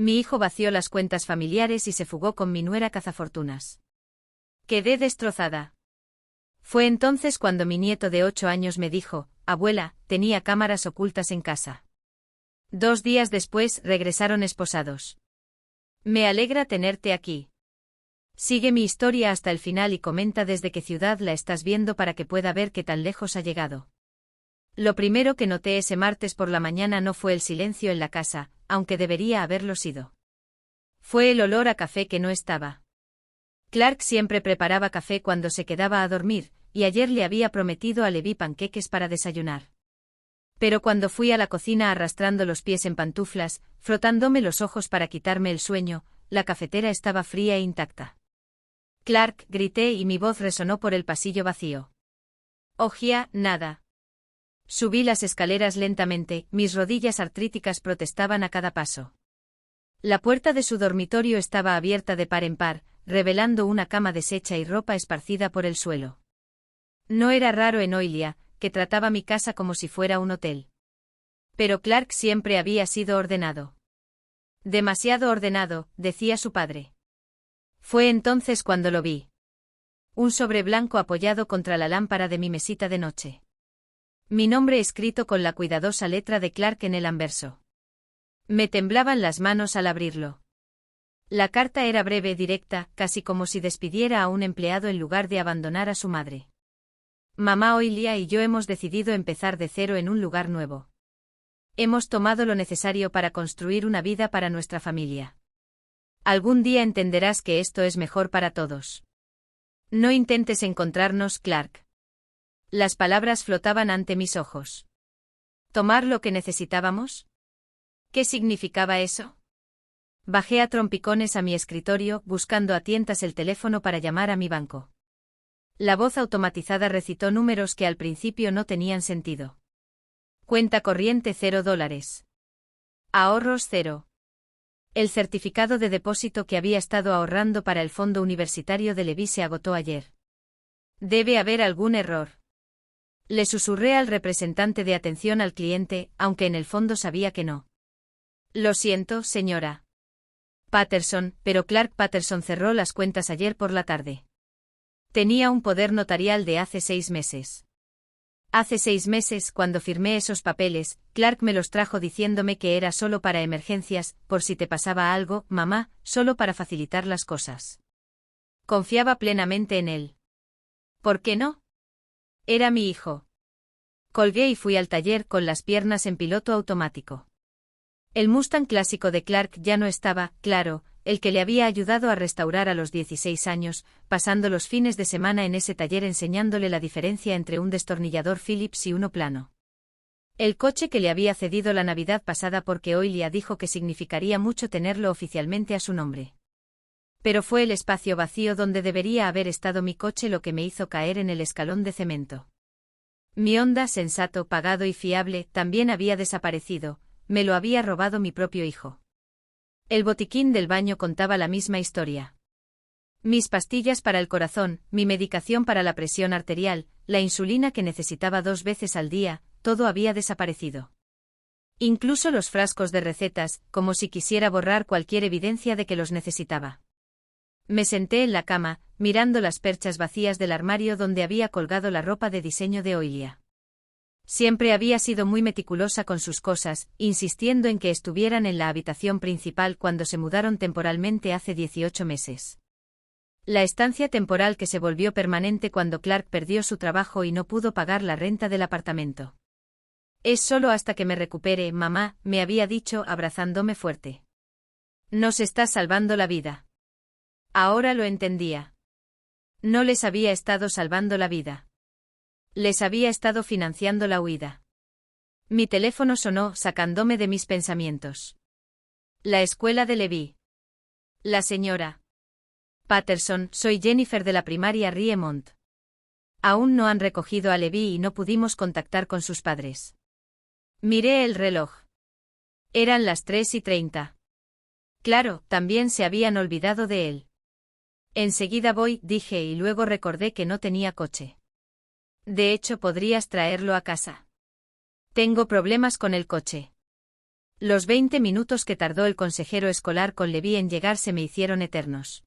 Mi hijo vació las cuentas familiares y se fugó con mi nuera cazafortunas. Quedé destrozada. Fue entonces cuando mi nieto de 8 años me dijo: abuela, tenía cámaras ocultas en casa. 2 días después regresaron esposados. Me alegra tenerte aquí. Sigue mi historia hasta el final y comenta desde qué ciudad la estás viendo para que pueda ver qué tan lejos ha llegado. Lo primero que noté ese martes por la mañana no fue el silencio en la casa, aunque debería haberlo sido. Fue el olor a café que no estaba. Clark siempre preparaba café cuando se quedaba a dormir, y ayer le había prometido a Levi panqueques para desayunar. Pero cuando fui a la cocina arrastrando los pies en pantuflas, frotándome los ojos para quitarme el sueño, la cafetera estaba fría e intacta. Clark, grité y mi voz resonó por el pasillo vacío. Ojía, nada. Subí las escaleras lentamente, mis rodillas artríticas protestaban a cada paso. La puerta de su dormitorio estaba abierta de par en par, revelando una cama deshecha y ropa esparcida por el suelo. No era raro en Oilia, que trataba mi casa como si fuera un hotel. Pero Clark siempre había sido ordenado. Demasiado ordenado, decía su padre. Fue entonces cuando lo vi. Un sobre blanco apoyado contra la lámpara de mi mesita de noche. Mi nombre escrito con la cuidadosa letra de Clark en el anverso. Me temblaban las manos al abrirlo. La carta era breve, directa, casi como si despidiera a un empleado en lugar de abandonar a su madre. Mamá Oilia y yo hemos decidido empezar de cero en un lugar nuevo. Hemos tomado lo necesario para construir una vida para nuestra familia. Algún día entenderás que esto es mejor para todos. No intentes encontrarnos, Clark. Las palabras flotaban ante mis ojos. ¿Tomar lo que necesitábamos? ¿Qué significaba eso? Bajé a trompicones a mi escritorio, buscando a tientas el teléfono para llamar a mi banco. La voz automatizada recitó números que al principio no tenían sentido. Cuenta corriente $0. Ahorros 0. El certificado de depósito que había estado ahorrando para el fondo universitario de Levi se agotó ayer. Debe haber algún error. Le susurré al representante de atención al cliente, aunque en el fondo sabía que no. Lo siento, señora Patterson, pero Clark Patterson cerró las cuentas ayer por la tarde. Tenía un poder notarial de hace 6 meses. Hace 6 meses, cuando firmé esos papeles, Clark me los trajo diciéndome que era solo para emergencias, por si te pasaba algo, mamá, solo para facilitar las cosas. Confiaba plenamente en él. ¿Por qué no? Era mi hijo. Colgué y fui al taller con las piernas en piloto automático. El Mustang clásico de Clark ya no estaba, claro, el que le había ayudado a restaurar a los 16 años, pasando los fines de semana en ese taller enseñándole la diferencia entre un destornillador Phillips y uno plano. El coche que le había cedido la Navidad pasada porque Oilia dijo que significaría mucho tenerlo oficialmente a su nombre. Pero fue el espacio vacío donde debería haber estado mi coche lo que me hizo caer en el escalón de cemento. Mi Honda, sensato, pagado y fiable, también había desaparecido, me lo había robado mi propio hijo. El botiquín del baño contaba la misma historia. Mis pastillas para el corazón, mi medicación para la presión arterial, la insulina que necesitaba 2 veces al día, todo había desaparecido. Incluso los frascos de recetas, como si quisiera borrar cualquier evidencia de que los necesitaba. Me senté en la cama, mirando las perchas vacías del armario donde había colgado la ropa de diseño de Oilia. Siempre había sido muy meticulosa con sus cosas, insistiendo en que estuvieran en la habitación principal cuando se mudaron temporalmente hace 18 meses. La estancia temporal que se volvió permanente cuando Clark perdió su trabajo y no pudo pagar la renta del apartamento. Es solo hasta que me recupere, mamá, me había dicho abrazándome fuerte. Nos estás salvando la vida. Ahora lo entendía. No les había estado salvando la vida. Les había estado financiando la huida. Mi teléfono sonó, sacándome de mis pensamientos. La escuela de Levi. La señora Patterson, soy Jennifer de la primaria Riemont. Aún no han recogido a Levi y no pudimos contactar con sus padres. Miré el reloj. Eran las 3:30. Claro, también se habían olvidado de él. Enseguida voy, dije y luego recordé que no tenía coche. De hecho, podrías traerlo a casa. Tengo problemas con el coche. Los 20 minutos que tardó el consejero escolar con Levi en llegar se me hicieron eternos.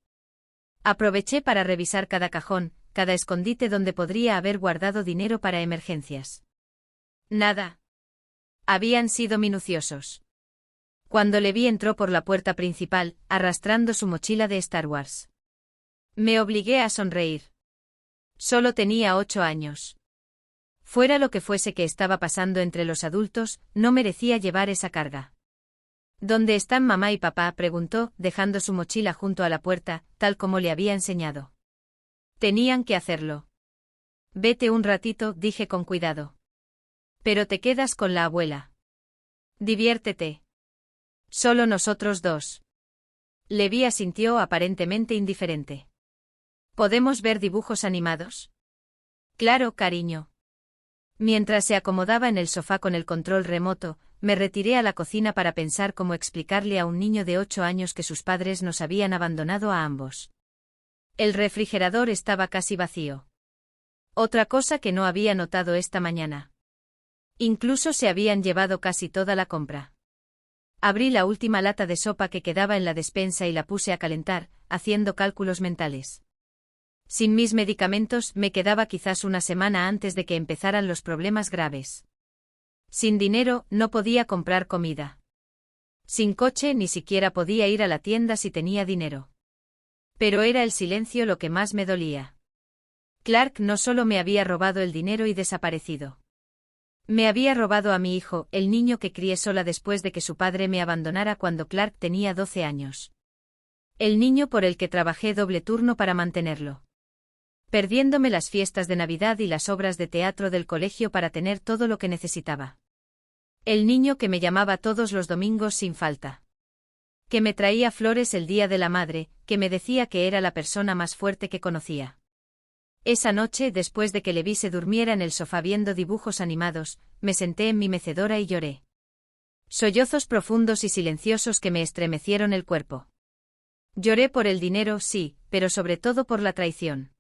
Aproveché para revisar cada cajón, cada escondite donde podría haber guardado dinero para emergencias. Nada. Habían sido minuciosos. Cuando Levi entró por la puerta principal, arrastrando su mochila de Star Wars. Me obligué a sonreír. Solo tenía 8 años. Fuera lo que fuese que estaba pasando entre los adultos, no merecía llevar esa carga. ¿Dónde están mamá y papá?, preguntó, dejando su mochila junto a la puerta, tal como le había enseñado. Tenían que hacerlo. Vete un ratito, dije con cuidado. Pero te quedas con la abuela. Diviértete. Solo nosotros dos. Levi asintió aparentemente indiferente. ¿Podemos ver dibujos animados? Claro, cariño. Mientras se acomodaba en el sofá con el control remoto, me retiré a la cocina para pensar cómo explicarle a un niño de 8 años que sus padres nos habían abandonado a ambos. El refrigerador estaba casi vacío. Otra cosa que no había notado esta mañana. Incluso se habían llevado casi toda la compra. Abrí la última lata de sopa que quedaba en la despensa y la puse a calentar, haciendo cálculos mentales. Sin mis medicamentos me quedaba quizás una semana antes de que empezaran los problemas graves. Sin dinero no podía comprar comida. Sin coche ni siquiera podía ir a la tienda si tenía dinero. Pero era el silencio lo que más me dolía. Clark no solo me había robado el dinero y desaparecido. Me había robado a mi hijo, el niño que crié sola después de que su padre me abandonara cuando Clark tenía 12 años. El niño por el que trabajé doble turno para mantenerlo. Perdiéndome las fiestas de Navidad y las obras de teatro del colegio para tener todo lo que necesitaba. El niño que me llamaba todos los domingos sin falta. Que me traía flores el día de la madre, que me decía que era la persona más fuerte que conocía. Esa noche, después de que Levi se durmiera en el sofá viendo dibujos animados, me senté en mi mecedora y lloré. Sollozos profundos y silenciosos que me estremecieron el cuerpo. Lloré por el dinero, sí, pero sobre todo por la traición.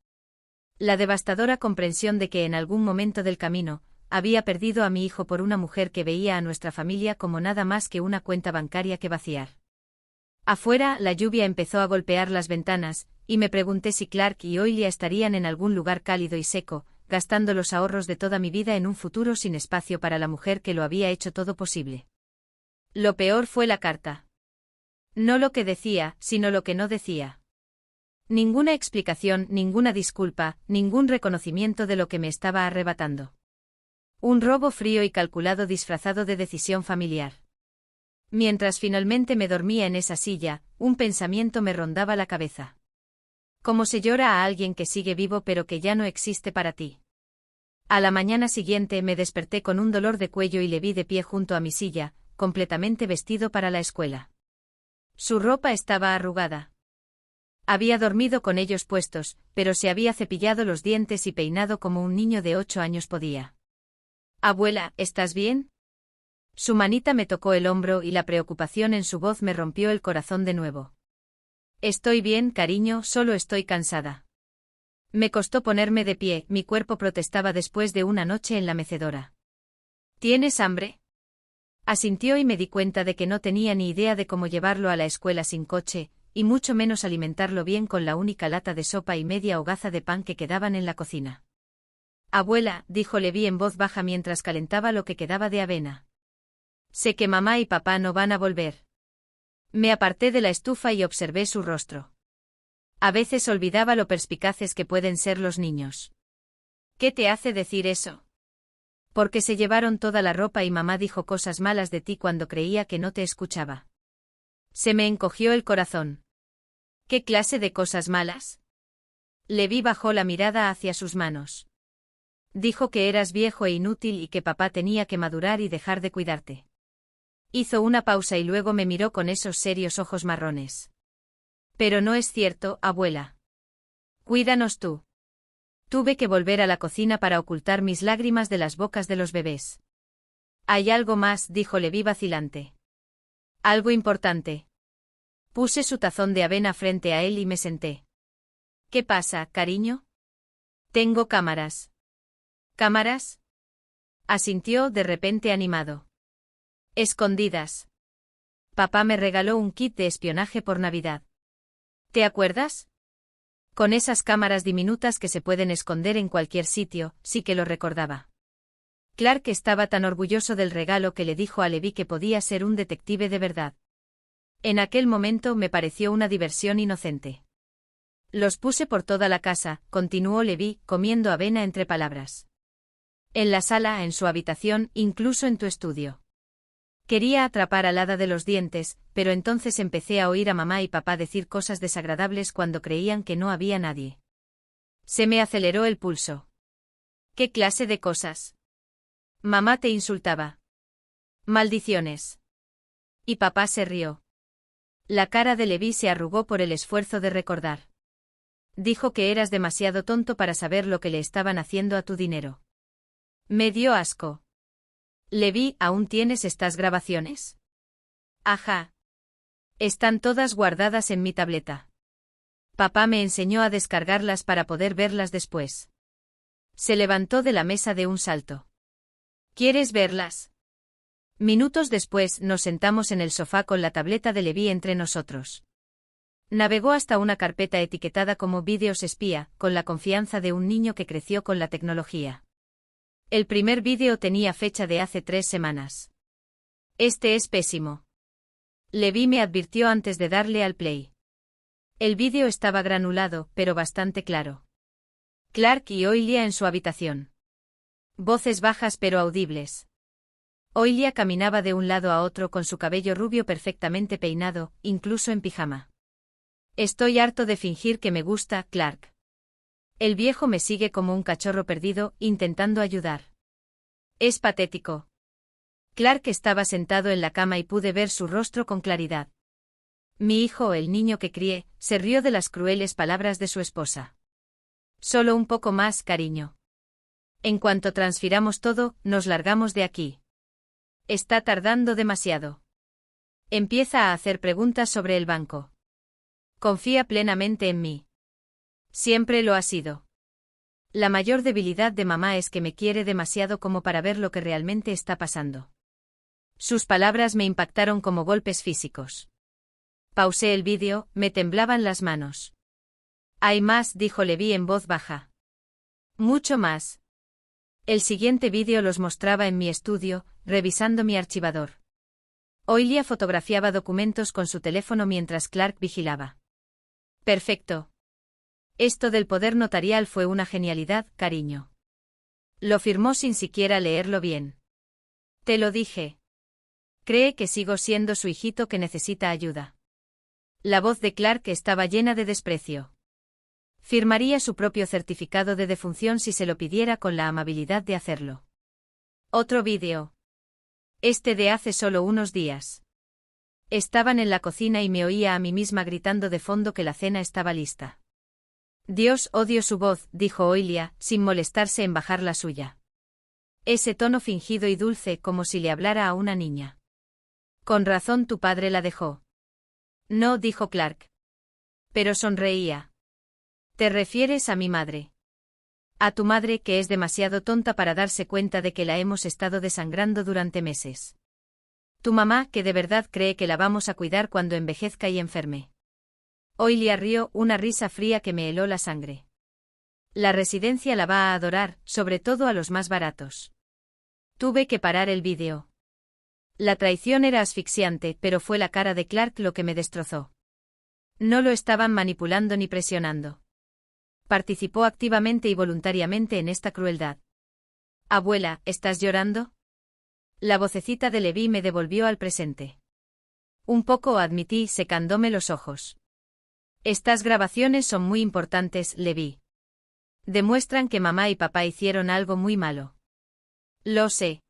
La devastadora comprensión de que en algún momento del camino, había perdido a mi hijo por una mujer que veía a nuestra familia como nada más que una cuenta bancaria que vaciar. Afuera, la lluvia empezó a golpear las ventanas, y me pregunté si Clark y Oilia estarían en algún lugar cálido y seco, gastando los ahorros de toda mi vida en un futuro sin espacio para la mujer que lo había hecho todo posible. Lo peor fue la carta. No lo que decía, sino lo que no decía. Ninguna explicación, ninguna disculpa, ningún reconocimiento de lo que me estaba arrebatando. Un robo frío y calculado disfrazado de decisión familiar. Mientras finalmente me dormía en esa silla, un pensamiento me rondaba la cabeza. ¿Cómo se llora a alguien que sigue vivo pero que ya no existe para ti? A la mañana siguiente me desperté con un dolor de cuello y le vi de pie junto a mi silla, completamente vestido para la escuela. Su ropa estaba arrugada. Había dormido con ellos puestos, pero se había cepillado los dientes y peinado como un niño de 8 años podía. Abuela, ¿estás bien? Su manita me tocó el hombro y la preocupación en su voz me rompió el corazón de nuevo. Estoy bien, cariño, solo estoy cansada. Me costó ponerme de pie, mi cuerpo protestaba después de una noche en la mecedora. ¿Tienes hambre? Asintió y me di cuenta de que no tenía ni idea de cómo llevarlo a la escuela sin coche, y mucho menos alimentarlo bien con la única lata de sopa y media hogaza de pan que quedaban en la cocina. Abuela, dijo Levi en voz baja mientras calentaba lo que quedaba de avena. Sé que mamá y papá no van a volver. Me aparté de la estufa y observé su rostro. A veces olvidaba lo perspicaces que pueden ser los niños. ¿Qué te hace decir eso? Porque se llevaron toda la ropa y mamá dijo cosas malas de ti cuando creía que no te escuchaba. Se me encogió el corazón. ¿Qué clase de cosas malas? Levi bajó la mirada hacia sus manos. Dijo que eras viejo e inútil y que papá tenía que madurar y dejar de cuidarte. Hizo una pausa y luego me miró con esos serios ojos marrones. Pero no es cierto, abuela. Cuídanos tú. Tuve que volver a la cocina para ocultar mis lágrimas de las bocas de los bebés. Hay algo más, dijo Levi vacilante. Algo importante. Puse su tazón de avena frente a él y me senté. ¿Qué pasa, cariño? Tengo cámaras. ¿Cámaras? Asintió de repente animado. Escondidas. Papá me regaló un kit de espionaje por Navidad. ¿Te acuerdas? Con esas cámaras diminutas que se pueden esconder en cualquier sitio, sí que lo recordaba. Clark estaba tan orgulloso del regalo que le dijo a Levi que podía ser un detective de verdad. En aquel momento me pareció una diversión inocente. Los puse por toda la casa, continuó Levi, comiendo avena entre palabras. En la sala, en su habitación, incluso en tu estudio. Quería atrapar al hada de los dientes, pero entonces empecé a oír a mamá y papá decir cosas desagradables cuando creían que no había nadie. Se me aceleró el pulso. ¿Qué clase de cosas? Mamá te insultaba. Maldiciones. Y papá se rió. La cara de Levi se arrugó por el esfuerzo de recordar. Dijo que eras demasiado tonto para saber lo que le estaban haciendo a tu dinero. Me dio asco. Levi, ¿aún tienes estas grabaciones? Ajá. Están todas guardadas en mi tableta. Papá me enseñó a descargarlas para poder verlas después. Se levantó de la mesa de un salto. ¿Quieres verlas? Minutos después nos sentamos en el sofá con la tableta de Levi entre nosotros. Navegó hasta una carpeta etiquetada como vídeos espía, con la confianza de un niño que creció con la tecnología. El primer vídeo tenía fecha de hace 3 semanas. Este es pésimo. Levi me advirtió antes de darle al play. El vídeo estaba granulado, pero bastante claro. Clark y Oilia en su habitación. Voces bajas pero audibles. Oilia caminaba de un lado a otro con su cabello rubio perfectamente peinado, incluso en pijama. Estoy harto de fingir que me gusta, Clark. El viejo me sigue como un cachorro perdido, intentando ayudar. Es patético. Clark estaba sentado en la cama y pude ver su rostro con claridad. Mi hijo, el niño que crié, se rió de las crueles palabras de su esposa. Solo un poco más, cariño. En cuanto transfiramos todo, nos largamos de aquí. Está tardando demasiado. Empieza a hacer preguntas sobre el banco. Confía plenamente en mí. Siempre lo ha sido. La mayor debilidad de mamá es que me quiere demasiado como para ver lo que realmente está pasando. Sus palabras me impactaron como golpes físicos. Pausé el vídeo, me temblaban las manos. Hay más, dijo Levi en voz baja. Mucho más. El siguiente vídeo los mostraba en mi estudio, revisando mi archivador. Oilia fotografiaba documentos con su teléfono mientras Clark vigilaba. Perfecto. Esto del poder notarial fue una genialidad, cariño. Lo firmó sin siquiera leerlo bien. Te lo dije. Cree que sigo siendo su hijito que necesita ayuda. La voz de Clark estaba llena de desprecio. Firmaría su propio certificado de defunción si se lo pidiera con la amabilidad de hacerlo. Otro vídeo. Este de hace solo unos días. Estaban en la cocina y me oía a mí misma gritando de fondo que la cena estaba lista. Dios, odio su voz, dijo Oilia, sin molestarse en bajar la suya. Ese tono fingido y dulce como si le hablara a una niña. Con razón tu padre la dejó. No, dijo Clark. Pero sonreía. ¿Te refieres a mi madre? A tu madre que es demasiado tonta para darse cuenta de que la hemos estado desangrando durante meses. Tu mamá que de verdad cree que la vamos a cuidar cuando envejezca y enferme. Oilia rió, una risa fría que me heló la sangre. La residencia la va a adorar, sobre todo a los más baratos. Tuve que parar el vídeo. La traición era asfixiante, pero fue la cara de Clark lo que me destrozó. No lo estaban manipulando ni presionando. Participó activamente y voluntariamente en esta crueldad. Abuela, ¿estás llorando? La vocecita de Levi me devolvió al presente. Un poco, admití, secándome los ojos. Estas grabaciones son muy importantes, Levi. Demuestran que mamá y papá hicieron algo muy malo. Lo sé.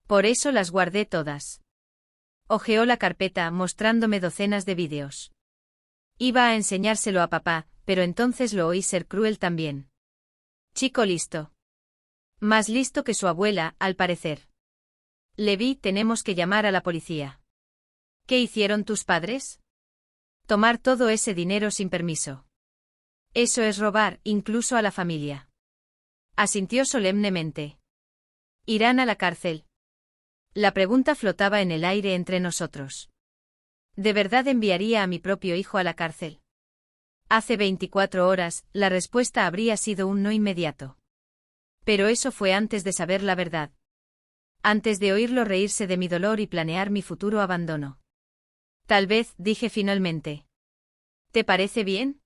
Por eso las guardé todas. Hojeó la carpeta, mostrándome docenas de vídeos. Iba a enseñárselo a papá, pero entonces lo oí ser cruel también. Chico listo. Más listo que su abuela, al parecer. Levi, tenemos que llamar a la policía. ¿Qué hicieron tus padres? Tomar todo ese dinero sin permiso. Eso es robar, incluso a la familia. Asintió solemnemente. ¿Irán a la cárcel? La pregunta flotaba en el aire entre nosotros. ¿De verdad enviaría a mi propio hijo a la cárcel? Hace 24 horas, la respuesta habría sido un no inmediato. Pero eso fue antes de saber la verdad. Antes de oírlo reírse de mi dolor y planear mi futuro abandono. Tal vez, dije finalmente. ¿Te parece bien?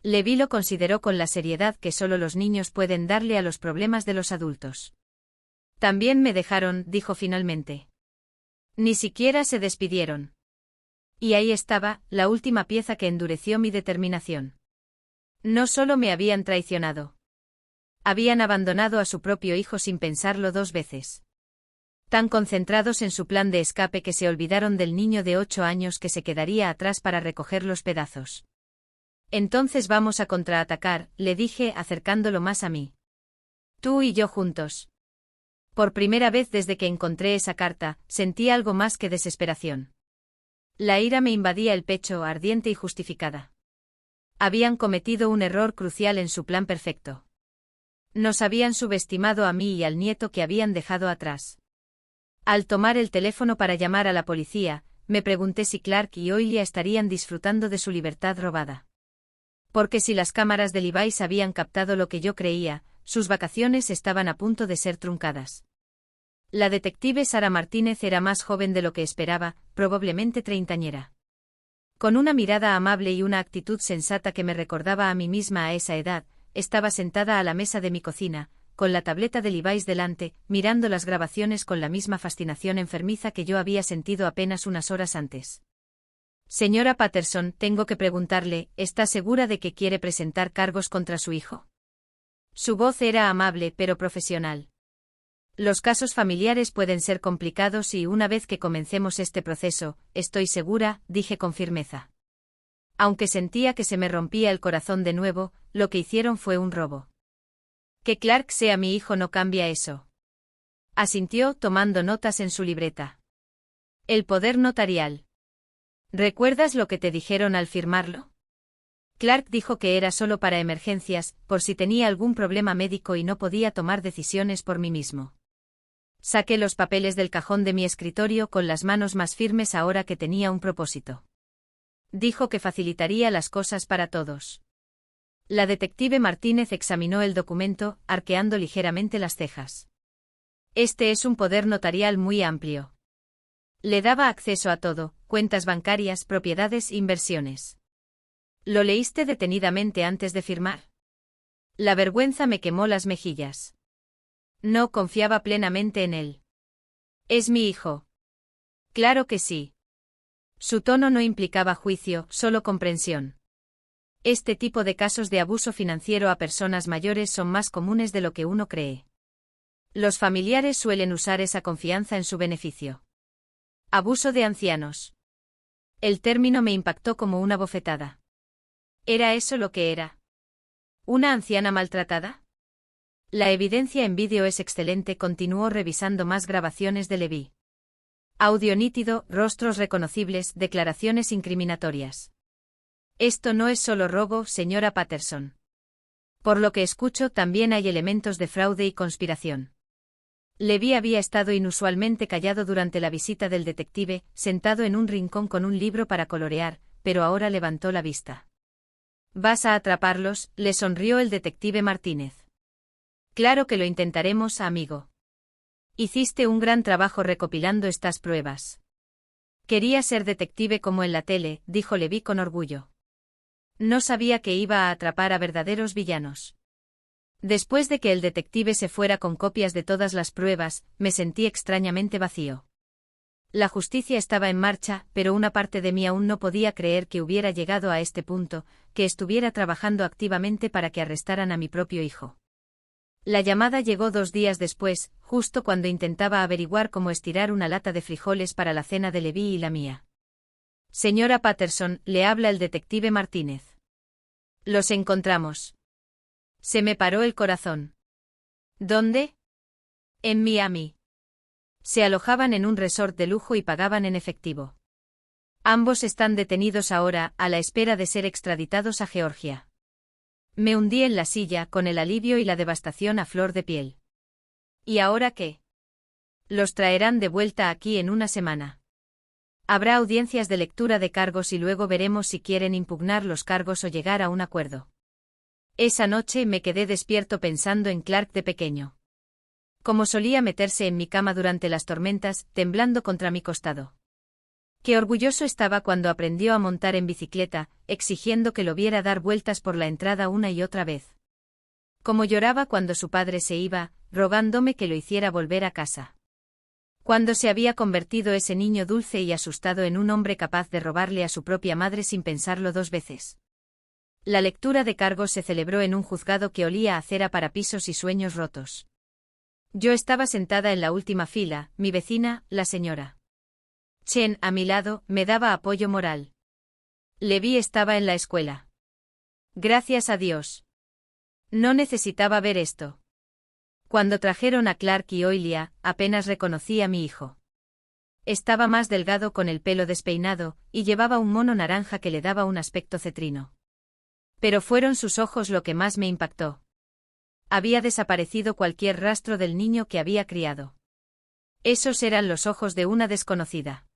Levi lo consideró con la seriedad que solo los niños pueden darle a los problemas de los adultos. También me dejaron, dijo finalmente. Ni siquiera se despidieron. Y ahí estaba, la última pieza que endureció mi determinación. No solo me habían traicionado. Habían abandonado a su propio hijo sin pensarlo 2 veces. Tan concentrados en su plan de escape que se olvidaron del niño de 8 años que se quedaría atrás para recoger los pedazos. Entonces vamos a contraatacar, le dije acercándolo más a mí. Tú y yo juntos. Por primera vez desde que encontré esa carta, sentí algo más que desesperación. La ira me invadía el pecho, ardiente y justificada. Habían cometido un error crucial en su plan perfecto. Nos habían subestimado a mí y al nieto que habían dejado atrás. Al tomar el teléfono para llamar a la policía, me pregunté si Clark y Oilia estarían disfrutando de su libertad robada. Porque si las cámaras de Levi's habían captado lo que yo creía, sus vacaciones estaban a punto de ser truncadas. La detective Sara Martínez era más joven de lo que esperaba, probablemente treintañera. Con una mirada amable y una actitud sensata que me recordaba a mí misma a esa edad, estaba sentada a la mesa de mi cocina, con la tableta de Levi's delante, mirando las grabaciones con la misma fascinación enfermiza que yo había sentido apenas unas horas antes. Señora Patterson, tengo que preguntarle, ¿está segura de que quiere presentar cargos contra su hijo? Su voz era amable pero profesional. Los casos familiares pueden ser complicados y una vez que comencemos este proceso, estoy segura, dije con firmeza. Aunque sentía que se me rompía el corazón de nuevo, lo que hicieron fue un robo. Que Clark sea mi hijo no cambia eso. Asintió tomando notas en su libreta. El poder notarial. ¿Recuerdas lo que te dijeron al firmarlo? Clark dijo que era solo para emergencias, por si tenía algún problema médico y no podía tomar decisiones por mí mismo. Saqué los papeles del cajón de mi escritorio con las manos más firmes ahora que tenía un propósito. Dijo que facilitaría las cosas para todos. La detective Martínez examinó el documento, arqueando ligeramente las cejas. Este es un poder notarial muy amplio. Le daba acceso a todo, cuentas bancarias, propiedades, inversiones. ¿Lo leíste detenidamente antes de firmar? La vergüenza me quemó las mejillas. No confiaba plenamente en él. Es mi hijo. Claro que sí. Su tono no implicaba juicio, solo comprensión. Este tipo de casos de abuso financiero a personas mayores son más comunes de lo que uno cree. Los familiares suelen usar esa confianza en su beneficio. Abuso de ancianos. El término me impactó como una bofetada. ¿Era eso lo que era? ¿Una anciana maltratada? La evidencia en vídeo es excelente, continuó revisando más grabaciones de Levi. Audio nítido, rostros reconocibles, declaraciones incriminatorias. Esto no es solo robo, señora Patterson. Por lo que escucho, también hay elementos de fraude y conspiración. Levi había estado inusualmente callado durante la visita del detective, sentado en un rincón con un libro para colorear, pero ahora levantó la vista. ¿Vas a atraparlos?, le sonrió el detective Martínez. Claro que lo intentaremos, amigo. Hiciste un gran trabajo recopilando estas pruebas. Quería ser detective como en la tele, dijo Levi con orgullo. No sabía que iba a atrapar a verdaderos villanos. Después de que el detective se fuera con copias de todas las pruebas, me sentí extrañamente vacío. La justicia estaba en marcha, pero una parte de mí aún no podía creer que hubiera llegado a este punto, que estuviera trabajando activamente para que arrestaran a mi propio hijo. La llamada llegó 2 días después, justo cuando intentaba averiguar cómo estirar una lata de frijoles para la cena de Levi y la mía. Señora Patterson, le habla el detective Martínez. Los encontramos. Se me paró el corazón. ¿Dónde? En Miami. Se alojaban en un resort de lujo y pagaban en efectivo. Ambos están detenidos ahora, a la espera de ser extraditados a Georgia. Me hundí en la silla, con el alivio y la devastación a flor de piel. ¿Y ahora qué? Los traerán de vuelta aquí en una semana. Habrá audiencias de lectura de cargos y luego veremos si quieren impugnar los cargos o llegar a un acuerdo. Esa noche me quedé despierto pensando en Clark de pequeño. Como solía meterse en mi cama durante las tormentas, temblando contra mi costado. Qué orgulloso estaba cuando aprendió a montar en bicicleta, exigiendo que lo viera dar vueltas por la entrada una y otra vez. Como lloraba cuando su padre se iba, rogándome que lo hiciera volver a casa. Cuando se había convertido ese niño dulce y asustado en un hombre capaz de robarle a su propia madre sin pensarlo dos veces. La lectura de cargos se celebró en un juzgado que olía a cera para pisos y sueños rotos. Yo estaba sentada en la última fila, mi vecina, la señora Chen, a mi lado, me daba apoyo moral. Levi estaba en la escuela. Gracias a Dios. No necesitaba ver esto. Cuando trajeron a Clark y Oilia, apenas reconocí a mi hijo. Estaba más delgado con el pelo despeinado, y llevaba un mono naranja que le daba un aspecto cetrino. Pero fueron sus ojos lo que más me impactó. Había desaparecido cualquier rastro del niño que había criado. Esos eran los ojos de una desconocida.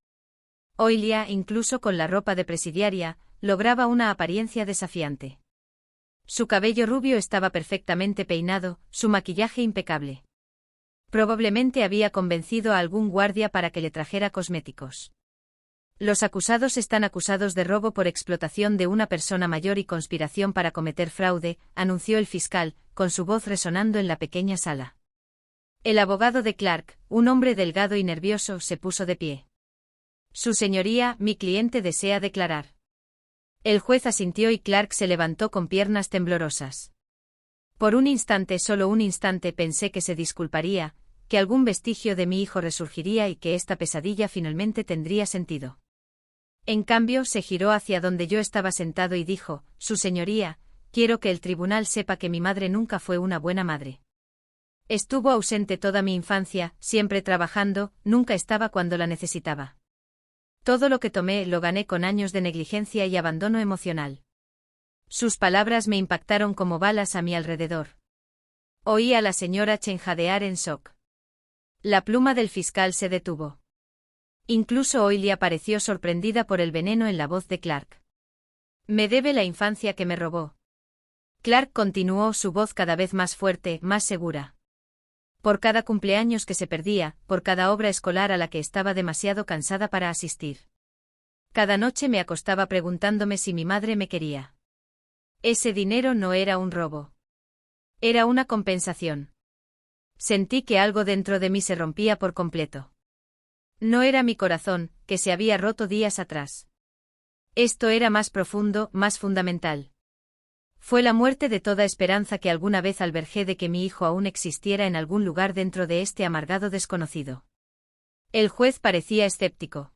Oilia, incluso con la ropa de presidiaria, lograba una apariencia desafiante. Su cabello rubio estaba perfectamente peinado, su maquillaje impecable. Probablemente había convencido a algún guardia para que le trajera cosméticos. Los acusados están acusados de robo por explotación de una persona mayor y conspiración para cometer fraude, anunció el fiscal, con su voz resonando en la pequeña sala. El abogado de Clark, un hombre delgado y nervioso, se puso de pie. Su señoría, mi cliente desea declarar. El juez asintió y Clark se levantó con piernas temblorosas. Por un instante, solo un instante, pensé que se disculparía, que algún vestigio de mi hijo resurgiría y que esta pesadilla finalmente tendría sentido. En cambio, se giró hacia donde yo estaba sentado y dijo: Su señoría, quiero que el tribunal sepa que mi madre nunca fue una buena madre. Estuvo ausente toda mi infancia, siempre trabajando, nunca estaba cuando la necesitaba. Todo lo que tomé lo gané con años de negligencia y abandono emocional. Sus palabras me impactaron como balas a mi alrededor. Oí a la señora Chen jadear en shock. La pluma del fiscal se detuvo. Incluso Oilia pareció sorprendida por el veneno en la voz de Clark. Me debe la infancia que me robó. Clark continuó, su voz cada vez más fuerte, más segura. Por cada cumpleaños que se perdía, por cada obra escolar a la que estaba demasiado cansada para asistir. Cada noche me acostaba preguntándome si mi madre me quería. Ese dinero no era un robo. Era una compensación. Sentí que algo dentro de mí se rompía por completo. No era mi corazón, que se había roto días atrás. Esto era más profundo, más fundamental. Fue la muerte de toda esperanza que alguna vez albergué de que mi hijo aún existiera en algún lugar dentro de este amargado desconocido. El juez parecía escéptico.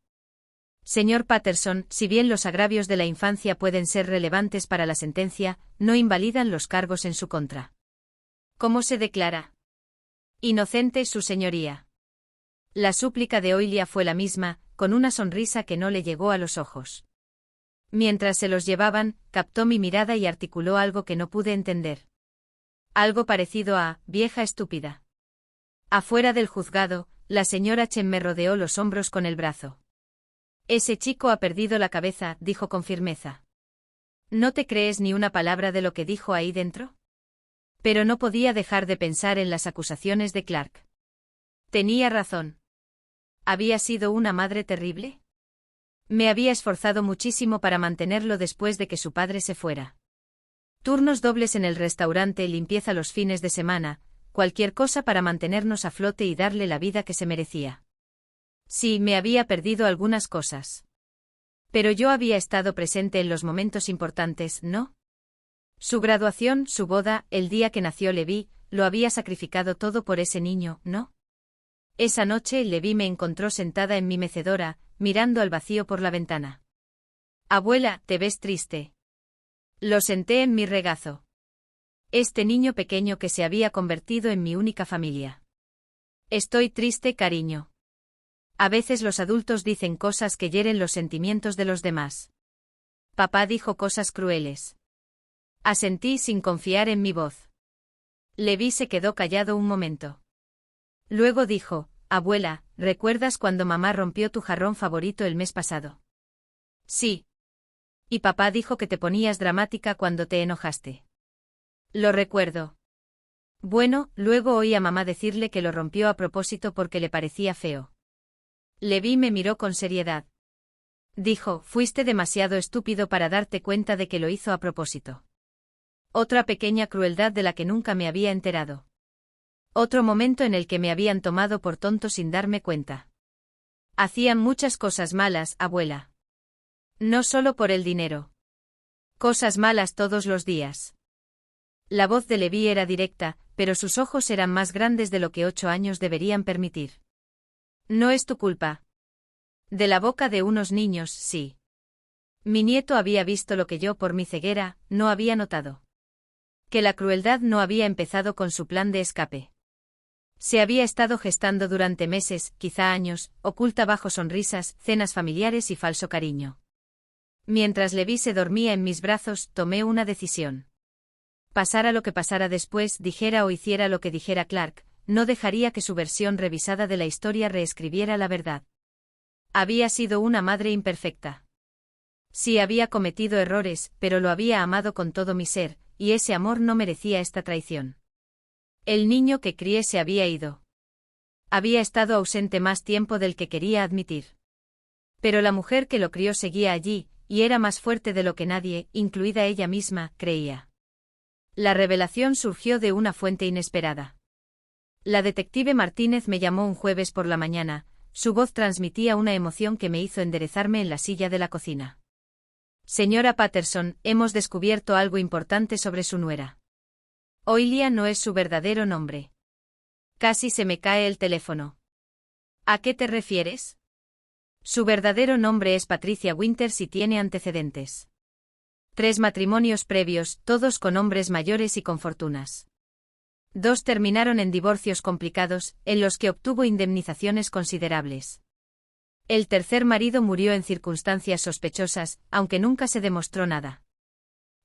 Señor Patterson, si bien los agravios de la infancia pueden ser relevantes para la sentencia, no invalidan los cargos en su contra. ¿Cómo se declara? Inocente, su señoría. La súplica de Oilia fue la misma, con una sonrisa que no le llegó a los ojos. Mientras se los llevaban, captó mi mirada y articuló algo que no pude entender. Algo parecido a «vieja estúpida». Afuera del juzgado, la señora Chen me rodeó los hombros con el brazo. Ese chico ha perdido la cabeza, dijo con firmeza. ¿No te crees ni una palabra de lo que dijo ahí dentro? Pero no podía dejar de pensar en las acusaciones de Clark. Tenía razón. ¿Había sido una madre terrible? Me había esforzado muchísimo para mantenerlo después de que su padre se fuera. Turnos dobles en el restaurante, limpieza los fines de semana, cualquier cosa para mantenernos a flote y darle la vida que se merecía. Sí, me había perdido algunas cosas. Pero yo había estado presente en los momentos importantes, ¿no? Su graduación, su boda, el día que nació Levi, lo había sacrificado todo por ese niño, ¿no? Esa noche Levi me encontró sentada en mi mecedora, mirando al vacío por la ventana. Abuela, ¿te ves triste? Lo senté en mi regazo. Este niño pequeño que se había convertido en mi única familia. Estoy triste, cariño. A veces los adultos dicen cosas que hieren los sentimientos de los demás. Papá dijo cosas crueles. Asentí sin confiar en mi voz. Levi se quedó callado un momento. Luego dijo, abuela, ¿recuerdas cuando mamá rompió tu jarrón favorito el mes pasado? Sí. Y papá dijo que te ponías dramática cuando te enojaste. Lo recuerdo. Bueno, luego oí a mamá decirle que lo rompió a propósito porque le parecía feo. Levi me miró con seriedad. Dijo, fuiste demasiado estúpido para darte cuenta de que lo hizo a propósito. Otra pequeña crueldad de la que nunca me había enterado. Otro momento en el que me habían tomado por tonto sin darme cuenta. Hacían muchas cosas malas, abuela. No solo por el dinero. Cosas malas todos los días. La voz de Levi era directa, pero sus ojos eran más grandes de lo que 8 años deberían permitir. No es tu culpa. De la boca de unos niños, sí. Mi nieto había visto lo que yo por mi ceguera no había notado. Que la crueldad no había empezado con su plan de escape. Se había estado gestando durante meses, quizá años, oculta bajo sonrisas, cenas familiares y falso cariño. Mientras Levi se dormía en mis brazos, tomé una decisión. Pasara lo que pasara después, dijera o hiciera lo que dijera Clark, no dejaría que su versión revisada de la historia reescribiera la verdad. Había sido una madre imperfecta. Sí, había cometido errores, pero lo había amado con todo mi ser, y ese amor no merecía esta traición. El niño que crié se había ido. Había estado ausente más tiempo del que quería admitir. Pero la mujer que lo crió seguía allí, y era más fuerte de lo que nadie, incluida ella misma, creía. La revelación surgió de una fuente inesperada. La detective Martínez me llamó un jueves por la mañana, su voz transmitía una emoción que me hizo enderezarme en la silla de la cocina. Señora Patterson, hemos descubierto algo importante sobre su nuera. Oilia no es su verdadero nombre. Casi se me cae el teléfono. ¿A qué te refieres? Su verdadero nombre es Patricia Winters y tiene antecedentes. 3 matrimonios previos, todos con hombres mayores y con fortunas. 2 terminaron en divorcios complicados, en los que obtuvo indemnizaciones considerables. El tercer marido murió en circunstancias sospechosas, aunque nunca se demostró nada.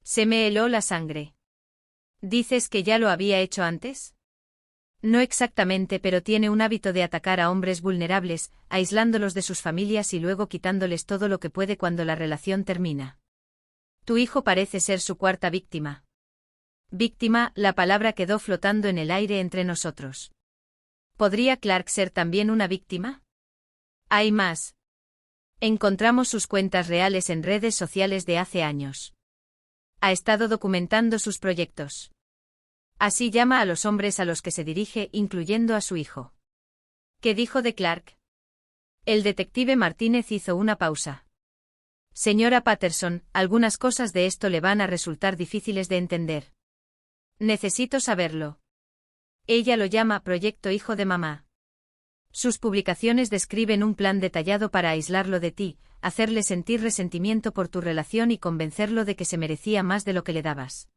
Se me heló la sangre. ¿Dices que ya lo había hecho antes? No exactamente, pero tiene un hábito de atacar a hombres vulnerables, aislándolos de sus familias y luego quitándoles todo lo que puede cuando la relación termina. Tu hijo parece ser su 4ª víctima. Víctima, la palabra quedó flotando en el aire entre nosotros. ¿Podría Clark ser también una víctima? Hay más. Encontramos sus cuentas reales en redes sociales de hace años. Ha estado documentando sus proyectos. Así llama a los hombres a los que se dirige, incluyendo a su hijo. ¿Qué dijo de Clark? El detective Martínez hizo una pausa. Señora Patterson, algunas cosas de esto le van a resultar difíciles de entender. Necesito saberlo. Ella lo llama Proyecto Hijo de Mamá. Sus publicaciones describen un plan detallado para aislarlo de ti, hacerle sentir resentimiento por tu relación y convencerlo de que se merecía más de lo que le dabas.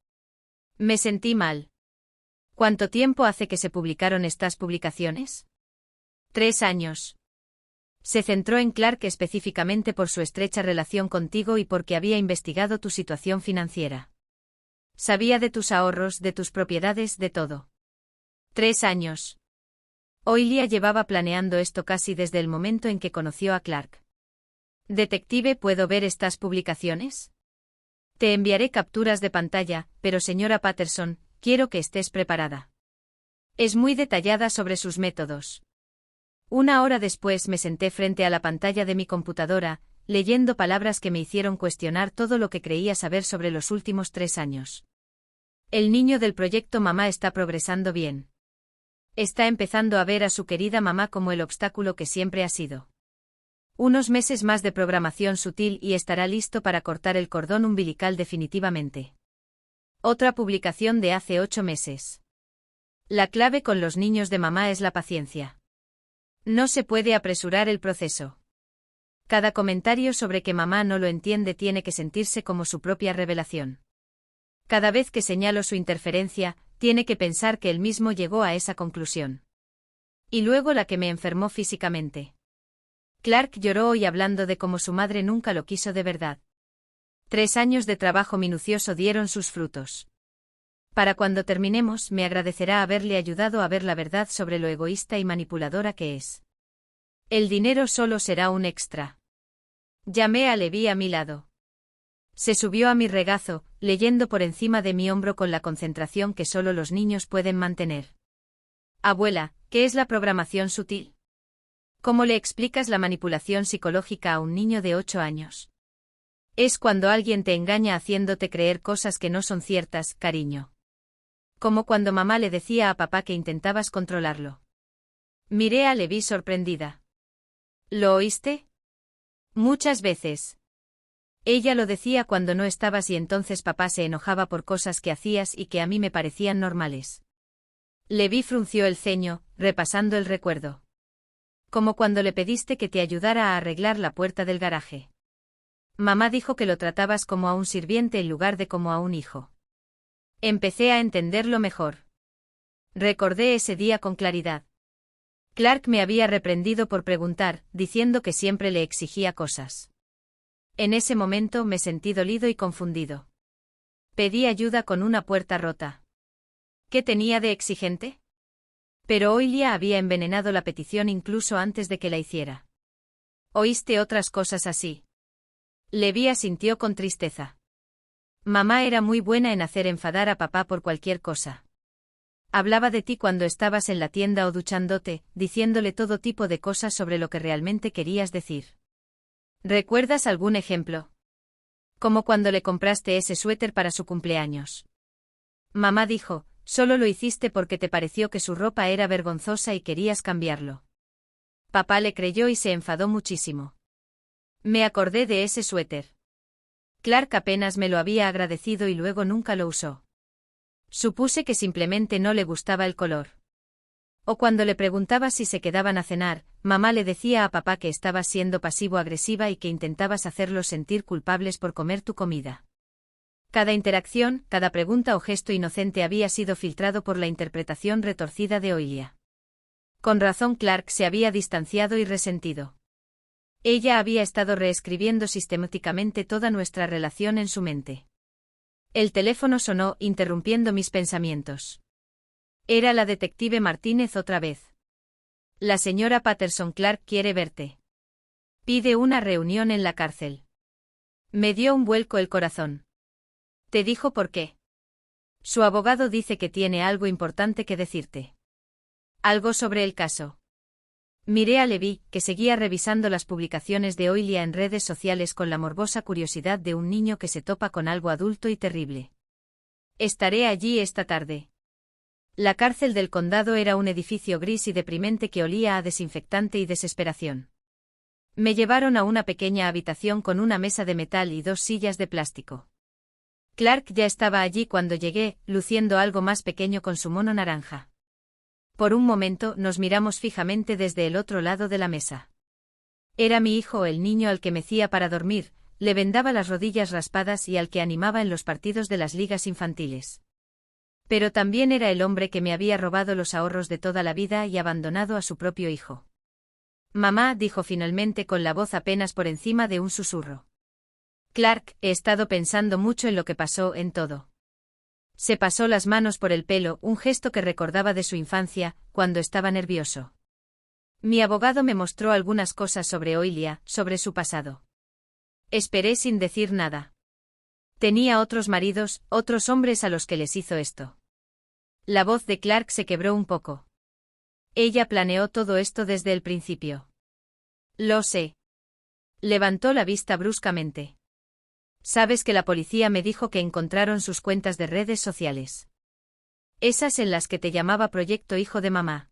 Me sentí mal. ¿Cuánto tiempo hace que se publicaron estas publicaciones? 3 años. Se centró en Clark específicamente por su estrecha relación contigo y porque había investigado tu situación financiera. Sabía de tus ahorros, de tus propiedades, de todo. 3 años. Oilia llevaba planeando esto casi desde el momento en que conoció a Clark. Detective, ¿puedo ver estas publicaciones? Te enviaré capturas de pantalla, pero señora Patterson, quiero que estés preparada. Es muy detallada sobre sus métodos. 1 hora después me senté frente a la pantalla de mi computadora, leyendo palabras que me hicieron cuestionar todo lo que creía saber sobre los últimos 3 años. El niño del proyecto Mamá está progresando bien. Está empezando a ver a su querida mamá como el obstáculo que siempre ha sido. Unos meses más de programación sutil y estará listo para cortar el cordón umbilical definitivamente. Otra publicación de hace 8 meses. La clave con los niños de mamá es la paciencia. No se puede apresurar el proceso. Cada comentario sobre que mamá no lo entiende tiene que sentirse como su propia revelación. Cada vez que señalo su interferencia, tiene que pensar que él mismo llegó a esa conclusión. Y luego la que me enfermó físicamente. Clark lloró hoy hablando de cómo su madre nunca lo quiso de verdad. 3 años de trabajo minucioso dieron sus frutos. Para cuando terminemos, me agradecerá haberle ayudado a ver la verdad sobre lo egoísta y manipuladora que es. El dinero solo será un extra. Llamé a Levi a mi lado. Se subió a mi regazo, leyendo por encima de mi hombro con la concentración que solo los niños pueden mantener. Abuela, ¿qué es la programación sutil? ¿Cómo le explicas la manipulación psicológica a un niño de 8 años? Es cuando alguien te engaña haciéndote creer cosas que no son ciertas, cariño. Como cuando mamá le decía a papá que intentabas controlarlo. Miré a Levi sorprendida. ¿Lo oíste? Muchas veces. Ella lo decía cuando no estabas y entonces papá se enojaba por cosas que hacías y que a mí me parecían normales. Levi frunció el ceño, repasando el recuerdo. Como cuando le pediste que te ayudara a arreglar la puerta del garaje. Mamá dijo que lo tratabas como a un sirviente en lugar de como a un hijo. Empecé a entenderlo mejor. Recordé ese día con claridad. Clark me había reprendido por preguntar, diciendo que siempre le exigía cosas. En ese momento me sentí dolido y confundido. Pedí ayuda con una puerta rota. ¿Qué tenía de exigente? Pero Oilia había envenenado la petición incluso antes de que la hiciera. ¿Oíste otras cosas así? Levi asintió con tristeza. Mamá era muy buena en hacer enfadar a papá por cualquier cosa. Hablaba de ti cuando estabas en la tienda o duchándote, diciéndole todo tipo de cosas sobre lo que realmente querías decir. ¿Recuerdas algún ejemplo? Como cuando le compraste ese suéter para su cumpleaños. Mamá dijo, solo lo hiciste porque te pareció que su ropa era vergonzosa y querías cambiarlo. Papá le creyó y se enfadó muchísimo. Me acordé de ese suéter. Clark apenas me lo había agradecido y luego nunca lo usó. Supuse que simplemente no le gustaba el color. O cuando le preguntaba si se quedaban a cenar, mamá le decía a papá que estabas siendo pasivo-agresiva y que intentabas hacerlos sentir culpables por comer tu comida. Cada interacción, cada pregunta o gesto inocente había sido filtrado por la interpretación retorcida de Oilia. Con razón Clark se había distanciado y resentido. Ella había estado reescribiendo sistemáticamente toda nuestra relación en su mente. El teléfono sonó, interrumpiendo mis pensamientos. Era la detective Martínez otra vez. La señora Patterson Clark quiere verte. Pide una reunión en la cárcel. Me dio un vuelco el corazón. ¿Te dijo por qué? Su abogado dice que tiene algo importante que decirte. ¿Algo sobre el caso? Miré a Levi, que seguía revisando las publicaciones de Oilia en redes sociales con la morbosa curiosidad de un niño que se topa con algo adulto y terrible. Estaré allí esta tarde. La cárcel del condado era un edificio gris y deprimente que olía a desinfectante y desesperación. Me llevaron a una pequeña habitación con una mesa de metal y 2 sillas de plástico. Clark ya estaba allí cuando llegué, luciendo algo más pequeño con su mono naranja. Por un momento nos miramos fijamente desde el otro lado de la mesa. Era mi hijo, el niño al que mecía para dormir, le vendaba las rodillas raspadas y al que animaba en los partidos de las ligas infantiles. Pero también era el hombre que me había robado los ahorros de toda la vida y abandonado a su propio hijo. Mamá, dijo finalmente con la voz apenas por encima de un susurro. Clark, he estado pensando mucho en lo que pasó, en todo. Se pasó las manos por el pelo, un gesto que recordaba de su infancia, cuando estaba nervioso. Mi abogado me mostró algunas cosas sobre Oilia, sobre su pasado. Esperé sin decir nada. Tenía otros maridos, otros hombres a los que les hizo esto. La voz de Clark se quebró un poco. Ella planeó todo esto desde el principio. Lo sé. Levantó la vista bruscamente. Sabes que la policía me dijo que encontraron sus cuentas de redes sociales. Esas en las que te llamaba Proyecto Hijo de Mamá.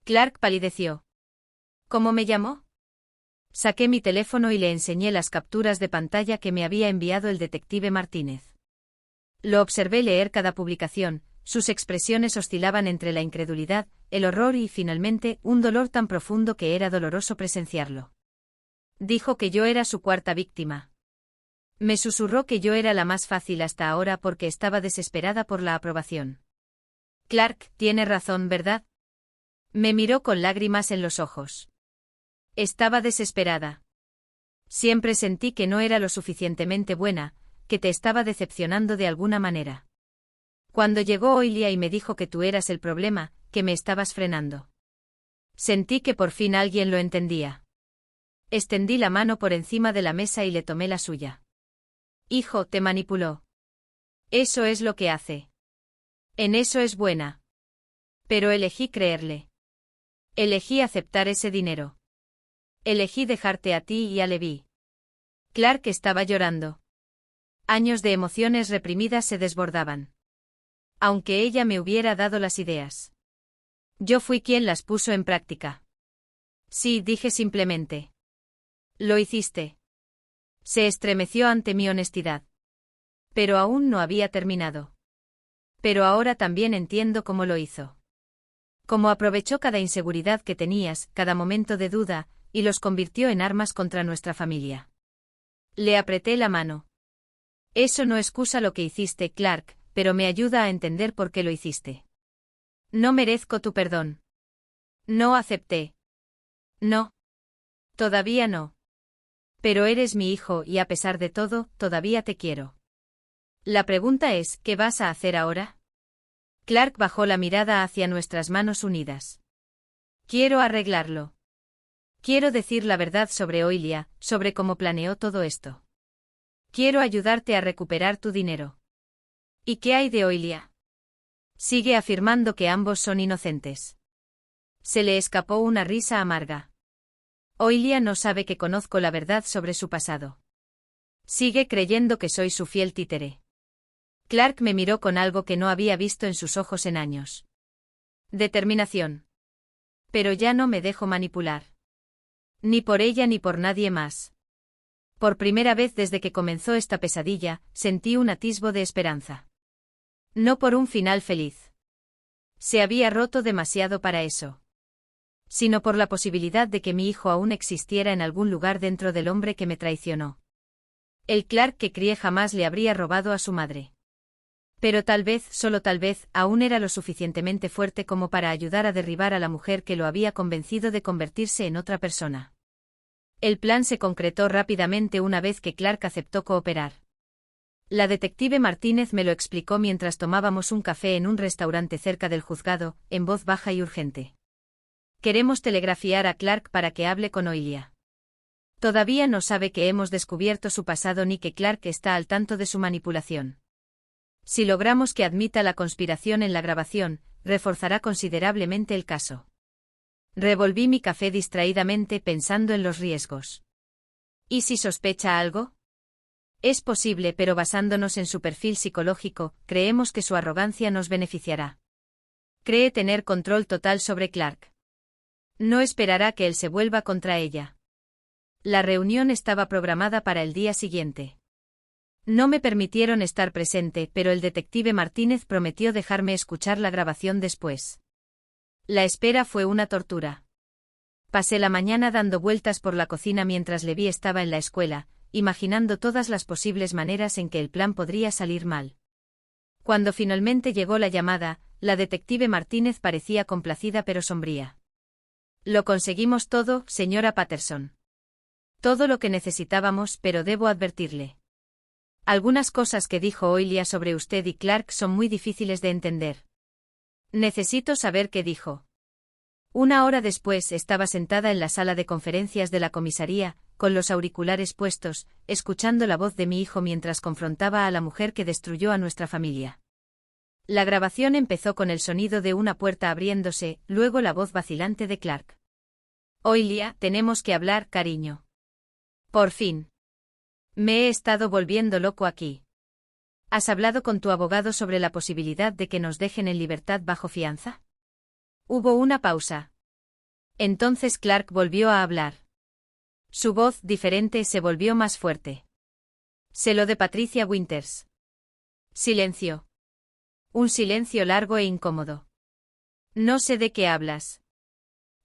Clark palideció. ¿Cómo me llamó? Saqué mi teléfono y le enseñé las capturas de pantalla que me había enviado el detective Martínez. Lo observé leer cada publicación, sus expresiones oscilaban entre la incredulidad, el horror y, finalmente, un dolor tan profundo que era doloroso presenciarlo. Dijo que yo era su 4ª víctima. Me susurró que yo era la más fácil hasta ahora porque estaba desesperada por la aprobación. Clark, tiene razón, ¿verdad? Me miró con lágrimas en los ojos. Estaba desesperada. Siempre sentí que no era lo suficientemente buena, que te estaba decepcionando de alguna manera. Cuando llegó Oilia y me dijo que tú eras el problema, que me estabas frenando. Sentí que por fin alguien lo entendía. Extendí la mano por encima de la mesa y le tomé la suya. Hijo, te manipuló. Eso es lo que hace. En eso es buena. Pero elegí creerle. Elegí aceptar ese dinero. Elegí dejarte a ti y a Levi. Clark estaba llorando. Años de emociones reprimidas se desbordaban. Aunque ella me hubiera dado las ideas. Yo fui quien las puso en práctica. Sí, dije simplemente. Lo hiciste. Se estremeció ante mi honestidad. Pero aún no había terminado. Pero ahora también entiendo cómo lo hizo. Cómo aprovechó cada inseguridad que tenías, cada momento de duda, y los convirtió en armas contra nuestra familia. Le apreté la mano. Eso no excusa lo que hiciste, Clark, pero me ayuda a entender por qué lo hiciste. No merezco tu perdón. No acepté. No. Todavía no. Pero eres mi hijo y a pesar de todo, todavía te quiero. La pregunta es, ¿qué vas a hacer ahora? Clark bajó la mirada hacia nuestras manos unidas. Quiero arreglarlo. Quiero decir la verdad sobre Oilia, sobre cómo planeó todo esto. Quiero ayudarte a recuperar tu dinero. ¿Y qué hay de Oilia? Sigue afirmando que ambos son inocentes. Se le escapó una risa amarga. Oilia no sabe que conozco la verdad sobre su pasado. Sigue creyendo que soy su fiel títere. Clark me miró con algo que no había visto en sus ojos en años. Determinación. Pero ya no me dejo manipular. Ni por ella ni por nadie más. Por primera vez desde que comenzó esta pesadilla, sentí un atisbo de esperanza. No por un final feliz. Se había roto demasiado para eso. Sino por la posibilidad de que mi hijo aún existiera en algún lugar dentro del hombre que me traicionó. El Clark que crié jamás le habría robado a su madre. Pero tal vez, solo tal vez, aún era lo suficientemente fuerte como para ayudar a derribar a la mujer que lo había convencido de convertirse en otra persona. El plan se concretó rápidamente una vez que Clark aceptó cooperar. La detective Martínez me lo explicó mientras tomábamos un café en un restaurante cerca del juzgado, en voz baja y urgente. Queremos telegrafiar a Clark para que hable con Oilia. Todavía no sabe que hemos descubierto su pasado ni que Clark está al tanto de su manipulación. Si logramos que admita la conspiración en la grabación, reforzará considerablemente el caso. Revolví mi café distraídamente pensando en los riesgos. ¿Y si sospecha algo? Es posible, pero basándonos en su perfil psicológico, creemos que su arrogancia nos beneficiará. Cree tener control total sobre Clark. No esperará que él se vuelva contra ella. La reunión estaba programada para el día siguiente. No me permitieron estar presente, pero el detective Martínez prometió dejarme escuchar la grabación después. La espera fue una tortura. Pasé la mañana dando vueltas por la cocina mientras Levi estaba en la escuela, imaginando todas las posibles maneras en que el plan podría salir mal. Cuando finalmente llegó la llamada, la detective Martínez parecía complacida pero sombría. Lo conseguimos todo, señora Patterson. Todo lo que necesitábamos, pero debo advertirle. Algunas cosas que dijo Oilia sobre usted y Clark son muy difíciles de entender. Necesito saber qué dijo. Una hora después estaba sentada en la sala de conferencias de la comisaría, con los auriculares puestos, escuchando la voz de mi hijo mientras confrontaba a la mujer que destruyó a nuestra familia. La grabación empezó con el sonido de una puerta abriéndose, luego la voz vacilante de Clark. Oilia, tenemos que hablar, cariño. Por fin. Me he estado volviendo loco aquí. ¿Has hablado con tu abogado sobre la posibilidad de que nos dejen en libertad bajo fianza? Hubo una pausa. Entonces Clark volvió a hablar. Su voz, diferente, se volvió más fuerte. Sé lo de Patricia Winters. Silencio. Un silencio largo e incómodo. No sé de qué hablas.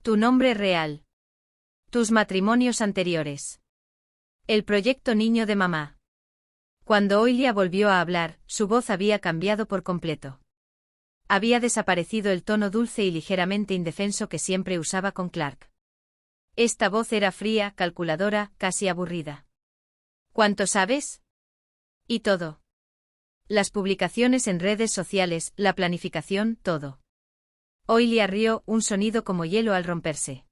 Tu nombre real. Tus matrimonios anteriores. El proyecto niño de mamá. Cuando Oilia volvió a hablar, su voz había cambiado por completo. Había desaparecido el tono dulce y ligeramente indefenso que siempre usaba con Clark. Esta voz era fría, calculadora, casi aburrida. ¿Cuánto sabes? Y todo. Las publicaciones en redes sociales, la planificación, todo. Oilia rió, un sonido como hielo al romperse.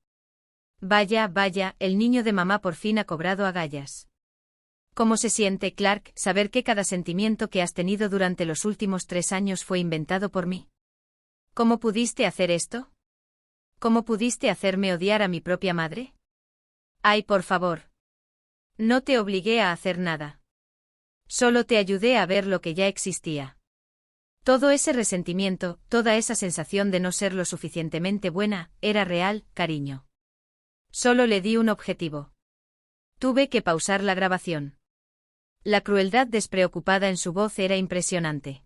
Vaya, vaya, el niño de mamá por fin ha cobrado agallas. ¿Cómo se siente, Clark, saber que cada sentimiento que has tenido durante los últimos 3 años fue inventado por mí? ¿Cómo pudiste hacer esto? ¿Cómo pudiste hacerme odiar a mi propia madre? Ay, por favor. No te obligué a hacer nada. Solo te ayudé a ver lo que ya existía. Todo ese resentimiento, toda esa sensación de no ser lo suficientemente buena, era real, cariño. Solo le di un objetivo. Tuve que pausar la grabación. La crueldad despreocupada en su voz era impresionante.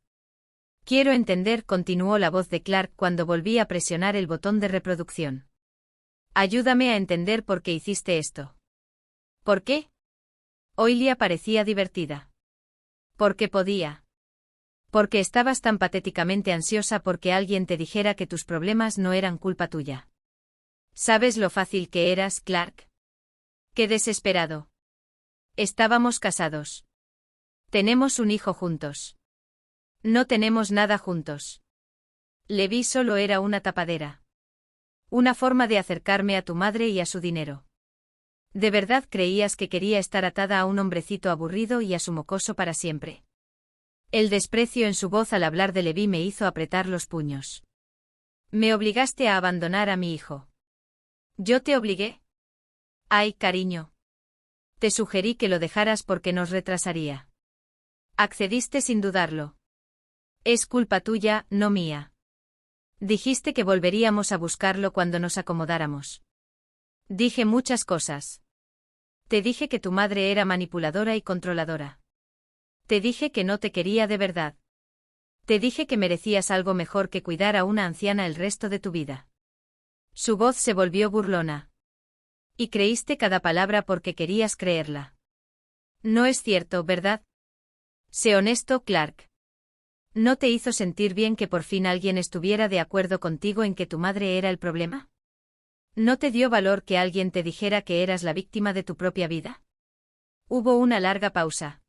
Quiero entender, continuó la voz de Clark cuando volví a presionar el botón de reproducción. Ayúdame a entender por qué hiciste esto. ¿Por qué? Oilia parecía divertida. Porque podía. Porque estabas tan patéticamente ansiosa porque alguien te dijera que tus problemas no eran culpa tuya. ¿Sabes lo fácil que eras, Clark? Qué desesperado. Estábamos casados. Tenemos un hijo juntos. No tenemos nada juntos. Levi solo era una tapadera. Una forma de acercarme a tu madre y a su dinero. ¿De verdad creías que quería estar atada a un hombrecito aburrido y a su mocoso para siempre? El desprecio en su voz al hablar de Levi me hizo apretar los puños. Me obligaste a abandonar a mi hijo. ¿Yo te obligué? Ay, cariño. Te sugerí que lo dejaras porque nos retrasaría. Accediste sin dudarlo. Es culpa tuya, no mía. Dijiste que volveríamos a buscarlo cuando nos acomodáramos. Dije muchas cosas. Te dije que tu madre era manipuladora y controladora. Te dije que no te quería de verdad. Te dije que merecías algo mejor que cuidar a una anciana el resto de tu vida. Su voz se volvió burlona. Y creíste cada palabra porque querías creerla. No es cierto, ¿verdad? Sé honesto, Clark. ¿No te hizo sentir bien que por fin alguien estuviera de acuerdo contigo en que tu madre era el problema? ¿No te dio valor que alguien te dijera que eras la víctima de tu propia vida? Hubo una larga pausa.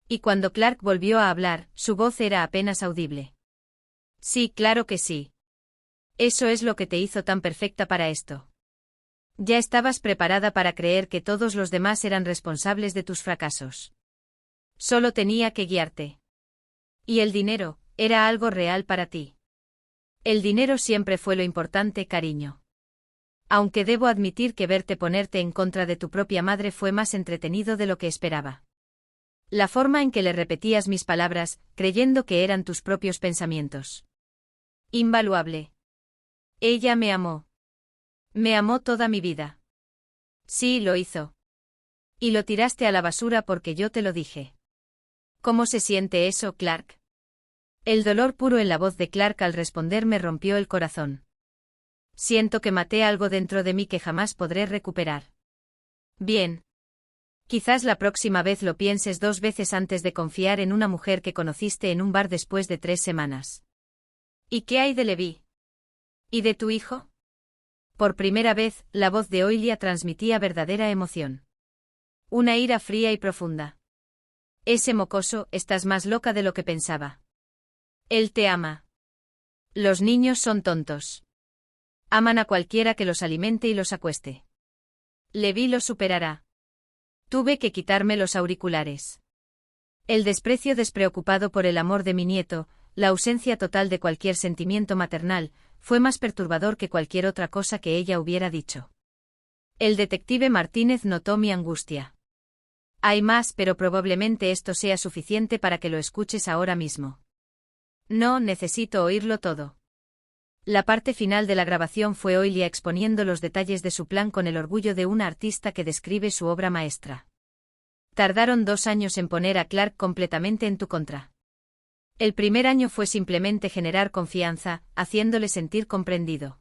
Y cuando Clark volvió a hablar, su voz era apenas audible. Sí, claro que sí. Eso es lo que te hizo tan perfecta para esto. Ya estabas preparada para creer que todos los demás eran responsables de tus fracasos. Solo tenía que guiarte. Y el dinero, era algo real para ti. El dinero siempre fue lo importante, cariño. Aunque debo admitir que verte ponerte en contra de tu propia madre fue más entretenido de lo que esperaba. La forma en que le repetías mis palabras, creyendo que eran tus propios pensamientos. Invaluable. Ella me amó. Me amó toda mi vida. Sí, lo hizo. Y lo tiraste a la basura porque yo te lo dije. ¿Cómo se siente eso, Clark? El dolor puro en la voz de Clark al responder me rompió el corazón. Siento que maté algo dentro de mí que jamás podré recuperar. Bien. Quizás la próxima vez lo pienses 2 veces antes de confiar en una mujer que conociste en un bar después de 3 semanas. ¿Y qué hay de Levi? ¿Y de tu hijo? Por primera vez, la voz de Oilia transmitía verdadera emoción. Una ira fría y profunda. Ese mocoso, estás más loca de lo que pensaba. Él te ama. Los niños son tontos. Aman a cualquiera que los alimente y los acueste. Levi lo superará. Tuve que quitarme los auriculares. El desprecio despreocupado por el amor de mi nieto, la ausencia total de cualquier sentimiento maternal, fue más perturbador que cualquier otra cosa que ella hubiera dicho. El detective Martínez notó mi angustia. Hay más, pero probablemente esto sea suficiente para que lo escuches ahora mismo. No, necesito oírlo todo. La parte final de la grabación fue Oilia exponiendo los detalles de su plan con el orgullo de una artista que describe su obra maestra. Tardaron 2 años en poner a Clark completamente en tu contra. El primer año fue simplemente generar confianza, haciéndole sentir comprendido.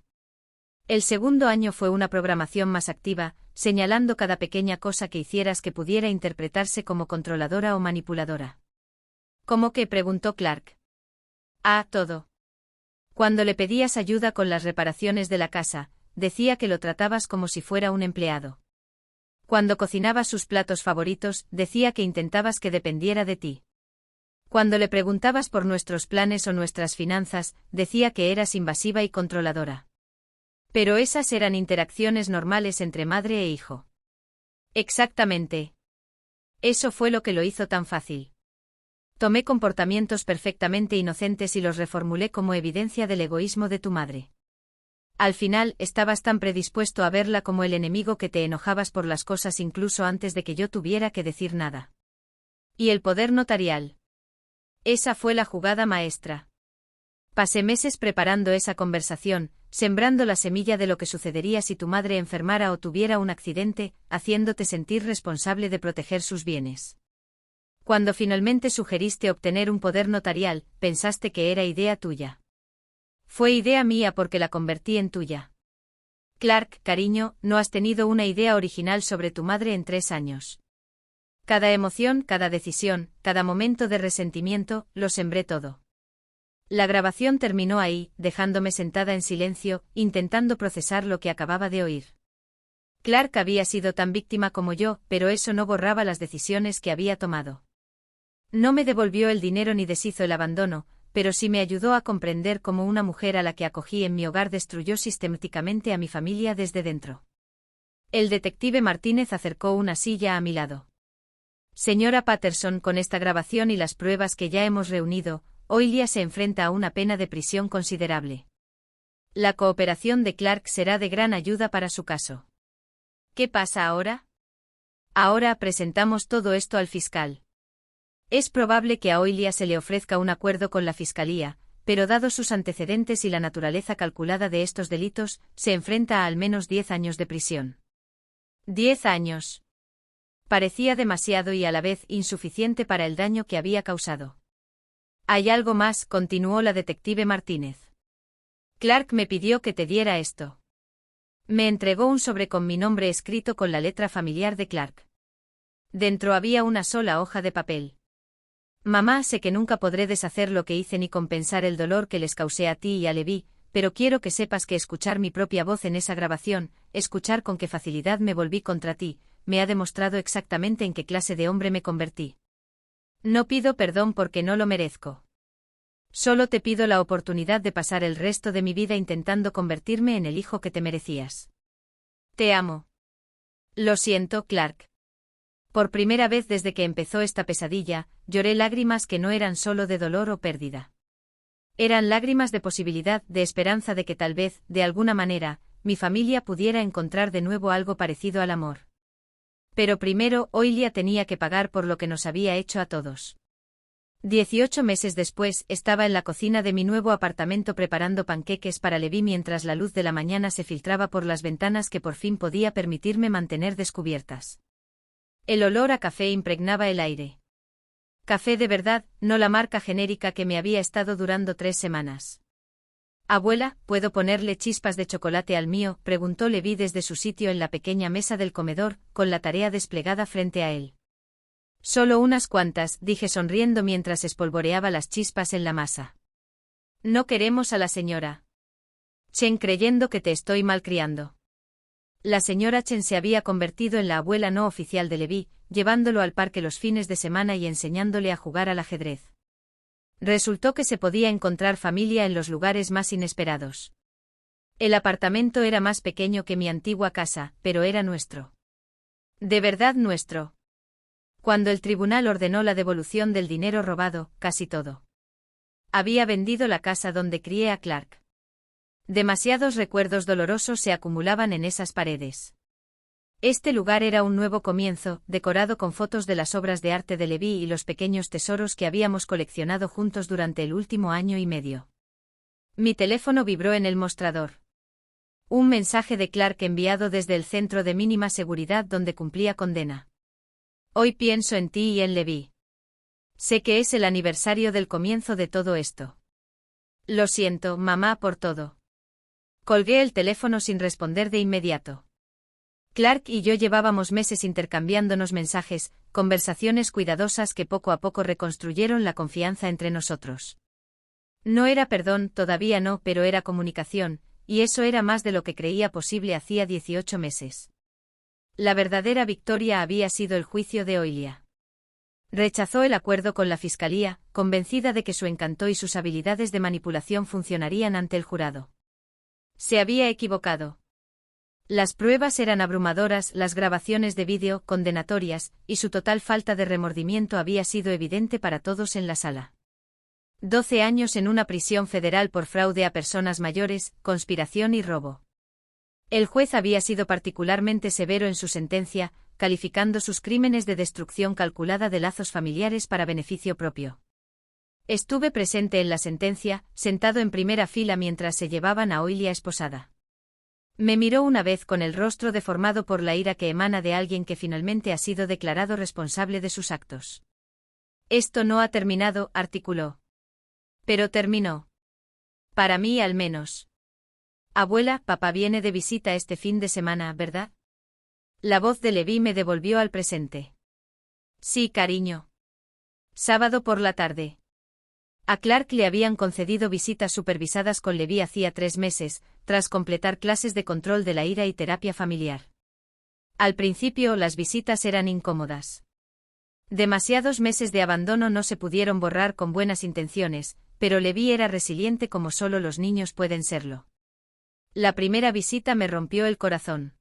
El segundo año fue una programación más activa, señalando cada pequeña cosa que hicieras que pudiera interpretarse como controladora o manipuladora. ¿Cómo que?, preguntó Clark. Ah, todo. Cuando le pedías ayuda con las reparaciones de la casa, decía que lo tratabas como si fuera un empleado. Cuando cocinabas sus platos favoritos, decía que intentabas que dependiera de ti. Cuando le preguntabas por nuestros planes o nuestras finanzas, decía que eras invasiva y controladora. Pero esas eran interacciones normales entre madre e hijo. Exactamente. Eso fue lo que lo hizo tan fácil. Tomé comportamientos perfectamente inocentes y los reformulé como evidencia del egoísmo de tu madre. Al final, estabas tan predispuesto a verla como el enemigo que te enojabas por las cosas incluso antes de que yo tuviera que decir nada. Y el poder notarial. Esa fue la jugada maestra. Pasé meses preparando esa conversación, sembrando la semilla de lo que sucedería si tu madre enfermara o tuviera un accidente, haciéndote sentir responsable de proteger sus bienes. Cuando finalmente sugeriste obtener un poder notarial, pensaste que era idea tuya. Fue idea mía porque la convertí en tuya. Clark, cariño, no has tenido una idea original sobre tu madre en 3 años. Cada emoción, cada decisión, cada momento de resentimiento, lo sembré todo. La grabación terminó ahí, dejándome sentada en silencio, intentando procesar lo que acababa de oír. Clark había sido tan víctima como yo, pero eso no borraba las decisiones que había tomado. No me devolvió el dinero ni deshizo el abandono, pero sí me ayudó a comprender cómo una mujer a la que acogí en mi hogar destruyó sistemáticamente a mi familia desde dentro. El detective Martínez acercó una silla a mi lado. Señora Patterson, con esta grabación y las pruebas que ya hemos reunido, Oilia se enfrenta a una pena de prisión considerable. La cooperación de Clark será de gran ayuda para su caso. ¿Qué pasa ahora? Ahora presentamos todo esto al fiscal. Es probable que a Oilia se le ofrezca un acuerdo con la fiscalía, pero dados sus antecedentes y la naturaleza calculada de estos delitos, se enfrenta a al menos 10 años de prisión. 10 años. Parecía demasiado y a la vez insuficiente para el daño que había causado. Hay algo más, continuó la detective Martínez. Clark me pidió que te diera esto. Me entregó un sobre con mi nombre escrito con la letra familiar de Clark. Dentro había una sola hoja de papel. Mamá, sé que nunca podré deshacer lo que hice ni compensar el dolor que les causé a ti y a Levi, pero quiero que sepas que escuchar mi propia voz en esa grabación, escuchar con qué facilidad me volví contra ti, me ha demostrado exactamente en qué clase de hombre me convertí. No pido perdón porque no lo merezco. Solo te pido la oportunidad de pasar el resto de mi vida intentando convertirme en el hijo que te merecías. Te amo. Lo siento, Clark. Por primera vez desde que empezó esta pesadilla, lloré lágrimas que no eran solo de dolor o pérdida. Eran lágrimas de posibilidad, de esperanza de que tal vez, de alguna manera, mi familia pudiera encontrar de nuevo algo parecido al amor. Pero primero, Oilia tenía que pagar por lo que nos había hecho a todos. 18 meses después, estaba en la cocina de mi nuevo apartamento preparando panqueques para Levi mientras la luz de la mañana se filtraba por las ventanas que por fin podía permitirme mantener descubiertas. El olor a café impregnaba el aire. Café de verdad, no la marca genérica que me había estado durando 3 semanas. Abuela, ¿puedo ponerle chispas de chocolate al mío?, preguntó Levi desde su sitio en la pequeña mesa del comedor, con la tarea desplegada frente a él. Solo unas cuantas, dije sonriendo mientras espolvoreaba las chispas en la masa. No queremos a la señora Chen creyendo que te estoy malcriando. La señora Chen se había convertido en la abuela no oficial de Levi, llevándolo al parque los fines de semana y enseñándole a jugar al ajedrez. Resultó que se podía encontrar familia en los lugares más inesperados. El apartamento era más pequeño que mi antigua casa, pero era nuestro. De verdad nuestro. Cuando el tribunal ordenó la devolución del dinero robado, casi todo. Había vendido la casa donde crié a Clark. Demasiados recuerdos dolorosos se acumulaban en esas paredes. Este lugar era un nuevo comienzo, decorado con fotos de las obras de arte de Levi y los pequeños tesoros que habíamos coleccionado juntos durante el último año y medio. Mi teléfono vibró en el mostrador. Un mensaje de Clark enviado desde el centro de mínima seguridad donde cumplía condena. Hoy pienso en ti y en Levi. Sé que es el aniversario del comienzo de todo esto. Lo siento, mamá, por todo. Colgué el teléfono sin responder de inmediato. Clark y yo llevábamos meses intercambiándonos mensajes, conversaciones cuidadosas que poco a poco reconstruyeron la confianza entre nosotros. No era perdón, todavía no, pero era comunicación, y eso era más de lo que creía posible hacía 18 meses. La verdadera victoria había sido el juicio de Oilia. Rechazó el acuerdo con la fiscalía, convencida de que su encanto y sus habilidades de manipulación funcionarían ante el jurado. Se había equivocado. Las pruebas eran abrumadoras, las grabaciones de vídeo, condenatorias, y su total falta de remordimiento había sido evidente para todos en la sala. 12 años en una prisión federal por fraude a personas mayores, conspiración y robo. El juez había sido particularmente severo en su sentencia, calificando sus crímenes de destrucción calculada de lazos familiares para beneficio propio. Estuve presente en la sentencia, sentado en primera fila mientras se llevaban a Oilia esposada. Me miró una vez con el rostro deformado por la ira que emana de alguien que finalmente ha sido declarado responsable de sus actos. Esto no ha terminado, articuló. Pero terminó. Para mí al menos. Abuela, papá viene de visita este fin de semana, ¿verdad? La voz de Levi me devolvió al presente. Sí, cariño. Sábado por la tarde. A Clark le habían concedido visitas supervisadas con Levi hacía 3 meses, tras completar clases de control de la ira y terapia familiar. Al principio las visitas eran incómodas. Demasiados meses de abandono no se pudieron borrar con buenas intenciones, pero Levi era resiliente como solo los niños pueden serlo. La primera visita me rompió el corazón.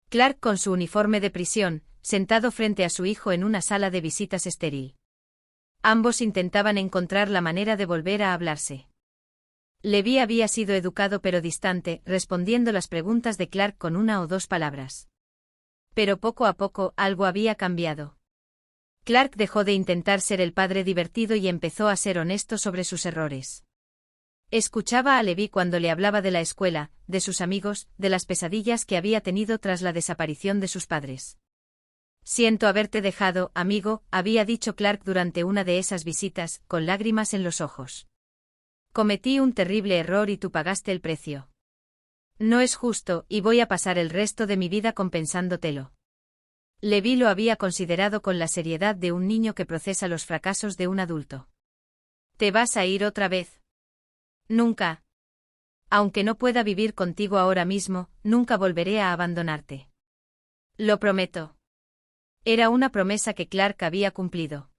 Clark con su uniforme de prisión, sentado frente a su hijo en una sala de visitas estéril. Ambos intentaban encontrar la manera de volver a hablarse. Levi había sido educado pero distante, respondiendo las preguntas de Clark con 1 o 2 palabras. Pero poco a poco algo había cambiado. Clark dejó de intentar ser el padre divertido y empezó a ser honesto sobre sus errores. Escuchaba a Levi cuando le hablaba de la escuela, de sus amigos, de las pesadillas que había tenido tras la desaparición de sus padres. Siento haberte dejado, amigo, había dicho Clark durante una de esas visitas, con lágrimas en los ojos. Cometí un terrible error y tú pagaste el precio. No es justo, y voy a pasar el resto de mi vida compensándotelo. Levi lo había considerado con la seriedad de un niño que procesa los fracasos de un adulto. ¿Te vas a ir otra vez? Nunca. Aunque no pueda vivir contigo ahora mismo, nunca volveré a abandonarte. Lo prometo. Era una promesa que Clark había cumplido.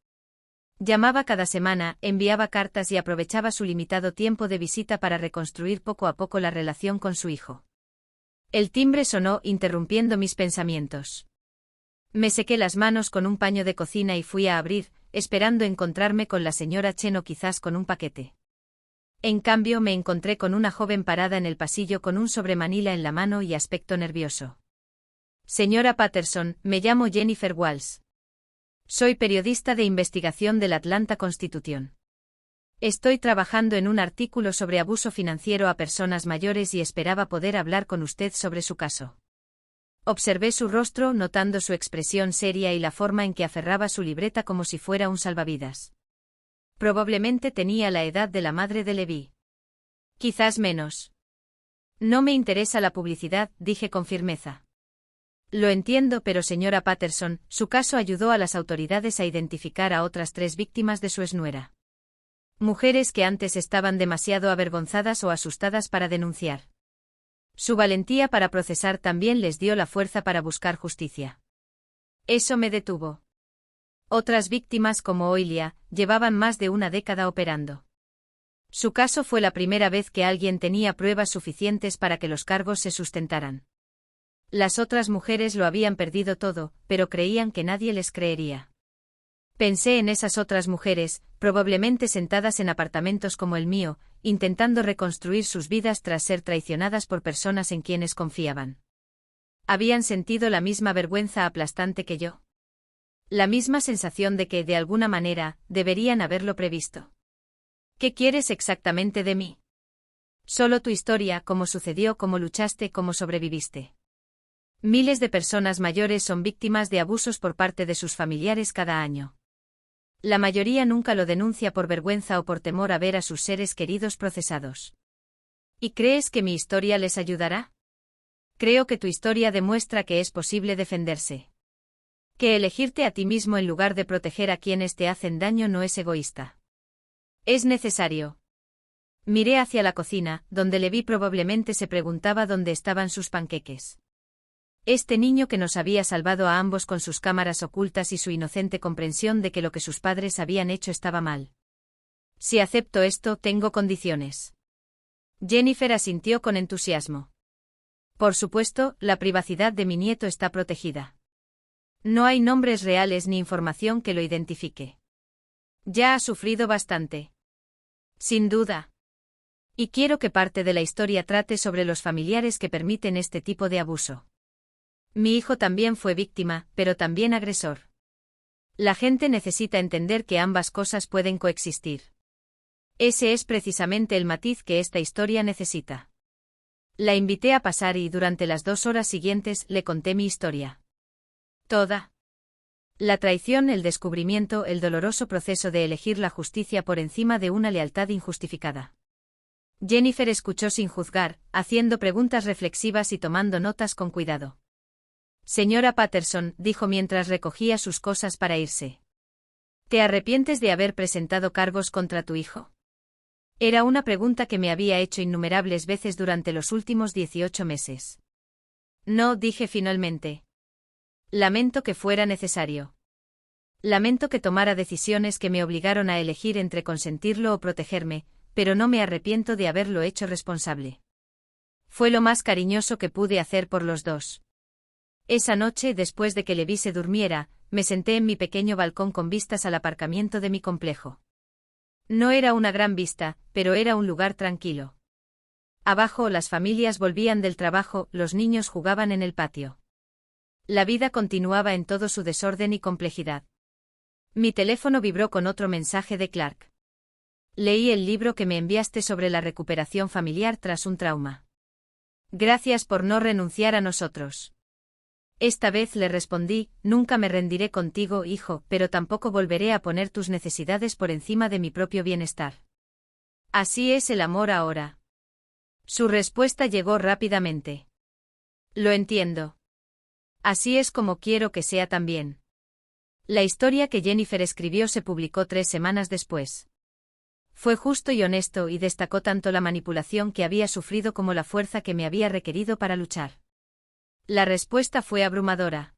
Llamaba cada semana, enviaba cartas y aprovechaba su limitado tiempo de visita para reconstruir poco a poco la relación con su hijo. El timbre sonó, interrumpiendo mis pensamientos. Me sequé las manos con un paño de cocina y fui a abrir, esperando encontrarme con la señora Chen o quizás con un paquete. En cambio me encontré con una joven parada en el pasillo con un sobremanila en la mano y aspecto nervioso. Señora Patterson, me llamo Jennifer Walsh. Soy periodista de investigación del Atlanta Constitution. Estoy trabajando en un artículo sobre abuso financiero a personas mayores y esperaba poder hablar con usted sobre su caso. Observé su rostro notando su expresión seria y la forma en que aferraba su libreta como si fuera un salvavidas. Probablemente tenía la edad de la madre de Levi. Quizás menos. No me interesa la publicidad, dije con firmeza. Lo entiendo, pero señora Patterson, su caso ayudó a las autoridades a identificar a otras 3 víctimas de su exnuera. Mujeres que antes estaban demasiado avergonzadas o asustadas para denunciar. Su valentía para procesar también les dio la fuerza para buscar justicia. Eso me detuvo. Otras víctimas como Oilia, llevaban más de una década operando. Su caso fue la primera vez que alguien tenía pruebas suficientes para que los cargos se sustentaran. Las otras mujeres lo habían perdido todo, pero creían que nadie les creería. Pensé en esas otras mujeres, probablemente sentadas en apartamentos como el mío, intentando reconstruir sus vidas tras ser traicionadas por personas en quienes confiaban. ¿Habían sentido la misma vergüenza aplastante que yo? La misma sensación de que, de alguna manera, deberían haberlo previsto. ¿Qué quieres exactamente de mí? Solo tu historia, cómo sucedió, cómo luchaste, cómo sobreviviste. Miles de personas mayores son víctimas de abusos por parte de sus familiares cada año. La mayoría nunca lo denuncia por vergüenza o por temor a ver a sus seres queridos procesados. ¿Y crees que mi historia les ayudará? Creo que tu historia demuestra que es posible defenderse. Que elegirte a ti mismo en lugar de proteger a quienes te hacen daño no es egoísta. Es necesario. Miré hacia la cocina, donde Levi probablemente se preguntaba dónde estaban sus panqueques. Este niño que nos había salvado a ambos con sus cámaras ocultas y su inocente comprensión de que lo que sus padres habían hecho estaba mal. Si acepto esto, tengo condiciones. Jennifer asintió con entusiasmo. Por supuesto, la privacidad de mi nieto está protegida. No hay nombres reales ni información que lo identifique. Ya ha sufrido bastante. Sin duda. Y quiero que parte de la historia trate sobre los familiares que permiten este tipo de abuso. Mi hijo también fue víctima, pero también agresor. La gente necesita entender que ambas cosas pueden coexistir. Ese es precisamente el matiz que esta historia necesita. La invité a pasar y durante las 2 horas siguientes le conté mi historia. Toda. La traición, el descubrimiento, el doloroso proceso de elegir la justicia por encima de una lealtad injustificada. Jennifer escuchó sin juzgar, haciendo preguntas reflexivas y tomando notas con cuidado. Señora Patterson, dijo mientras recogía sus cosas para irse. ¿Te arrepientes de haber presentado cargos contra tu hijo? Era una pregunta que me había hecho innumerables veces durante los últimos 18 meses. No, dije finalmente. Lamento que fuera necesario. Lamento que tomara decisiones que me obligaron a elegir entre consentirlo o protegerme, pero no me arrepiento de haberlo hecho responsable. Fue lo más cariñoso que pude hacer por los dos. Esa noche, después de que Levi se durmiera, me senté en mi pequeño balcón con vistas al aparcamiento de mi complejo. No era una gran vista, pero era un lugar tranquilo. Abajo las familias volvían del trabajo, los niños jugaban en el patio. La vida continuaba en todo su desorden y complejidad. Mi teléfono vibró con otro mensaje de Clark. Leí el libro que me enviaste sobre la recuperación familiar tras un trauma. Gracias por no renunciar a nosotros. Esta vez le respondí, nunca me rendiré contigo, hijo, pero tampoco volveré a poner tus necesidades por encima de mi propio bienestar. Así es el amor ahora. Su respuesta llegó rápidamente. Lo entiendo. Así es como quiero que sea también. La historia que Jennifer escribió se publicó 3 semanas después. Fue justo y honesto y destacó tanto la manipulación que había sufrido como la fuerza que me había requerido para luchar. La respuesta fue abrumadora.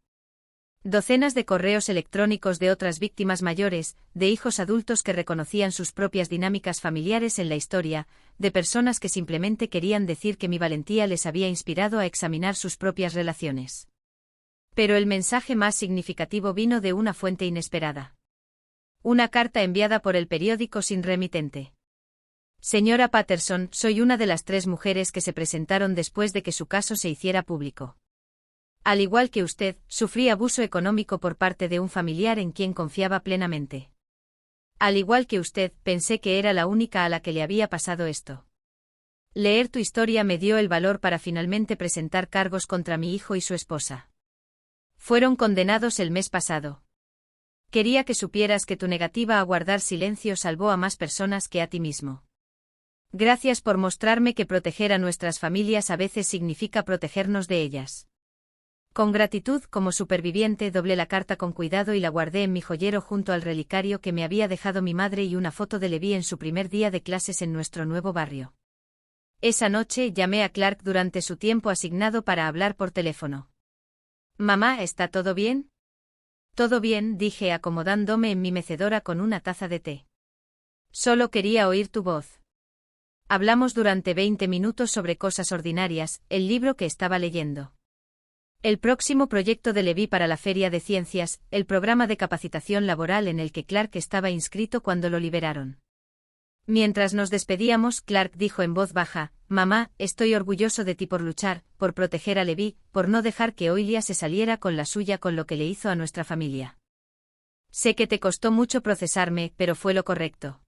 Docenas de correos electrónicos de otras víctimas mayores, de hijos adultos que reconocían sus propias dinámicas familiares en la historia, de personas que simplemente querían decir que mi valentía les había inspirado a examinar sus propias relaciones. Pero el mensaje más significativo vino de una fuente inesperada. Una carta enviada por el periódico sin remitente. Señora Patterson, soy una de las 3 mujeres que se presentaron después de que su caso se hiciera público. Al igual que usted, sufrí abuso económico por parte de un familiar en quien confiaba plenamente. Al igual que usted, pensé que era la única a la que le había pasado esto. Leer tu historia me dio el valor para finalmente presentar cargos contra mi hijo y su esposa. Fueron condenados el mes pasado. Quería que supieras que tu negativa a guardar silencio salvó a más personas que a ti mismo. Gracias por mostrarme que proteger a nuestras familias a veces significa protegernos de ellas. Con gratitud, como superviviente, doblé la carta con cuidado y la guardé en mi joyero junto al relicario que me había dejado mi madre y una foto de Levi en su primer día de clases en nuestro nuevo barrio. Esa noche llamé a Clark durante su tiempo asignado para hablar por teléfono. «Mamá, ¿está todo bien?» «Todo bien», dije acomodándome en mi mecedora con una taza de té. «Solo quería oír tu voz». Hablamos durante 20 minutos sobre cosas ordinarias, el libro que estaba leyendo. El próximo proyecto de Levi para la Feria de Ciencias, el programa de capacitación laboral en el que Clark estaba inscrito cuando lo liberaron. Mientras nos despedíamos, Clark dijo en voz baja, «Mamá, estoy orgulloso de ti por luchar, por proteger a Levi, por no dejar que Oilia se saliera con la suya con lo que le hizo a nuestra familia. Sé que te costó mucho procesarme, pero fue lo correcto.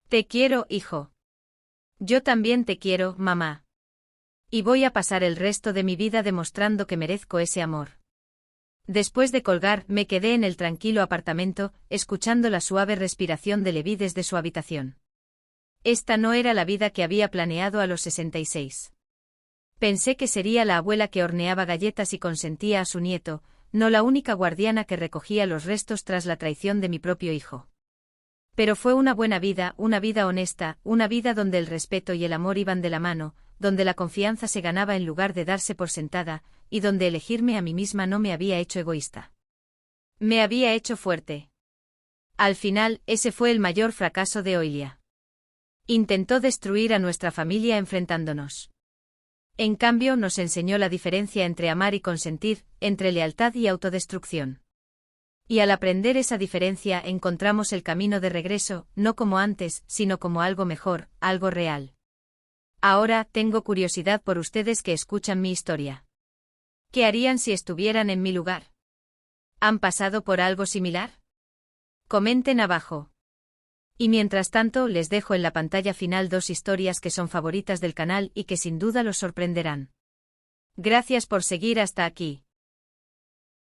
Te quiero, hijo». «Yo también te quiero, mamá. Y voy a pasar el resto de mi vida demostrando que merezco ese amor». Después de colgar, me quedé en el tranquilo apartamento, escuchando la suave respiración de Levi desde su habitación. Esta no era la vida que había planeado a los 66. Pensé que sería la abuela que horneaba galletas y consentía a su nieto, no la única guardiana que recogía los restos tras la traición de mi propio hijo. Pero fue una buena vida, una vida honesta, una vida donde el respeto y el amor iban de la mano, donde la confianza se ganaba en lugar de darse por sentada, y donde elegirme a mí misma no me había hecho egoísta. Me había hecho fuerte. Al final, ese fue el mayor fracaso de Oilia. Intentó destruir a nuestra familia enfrentándonos. En cambio, nos enseñó la diferencia entre amar y consentir, entre lealtad y autodestrucción. Y al aprender esa diferencia encontramos el camino de regreso, no como antes, sino como algo mejor, algo real. Ahora, tengo curiosidad por ustedes que escuchan mi historia. ¿Qué harían si estuvieran en mi lugar? ¿Han pasado por algo similar? Comenten abajo. Y mientras tanto, les dejo en la pantalla final 2 historias que son favoritas del canal y que sin duda los sorprenderán. Gracias por seguir hasta aquí.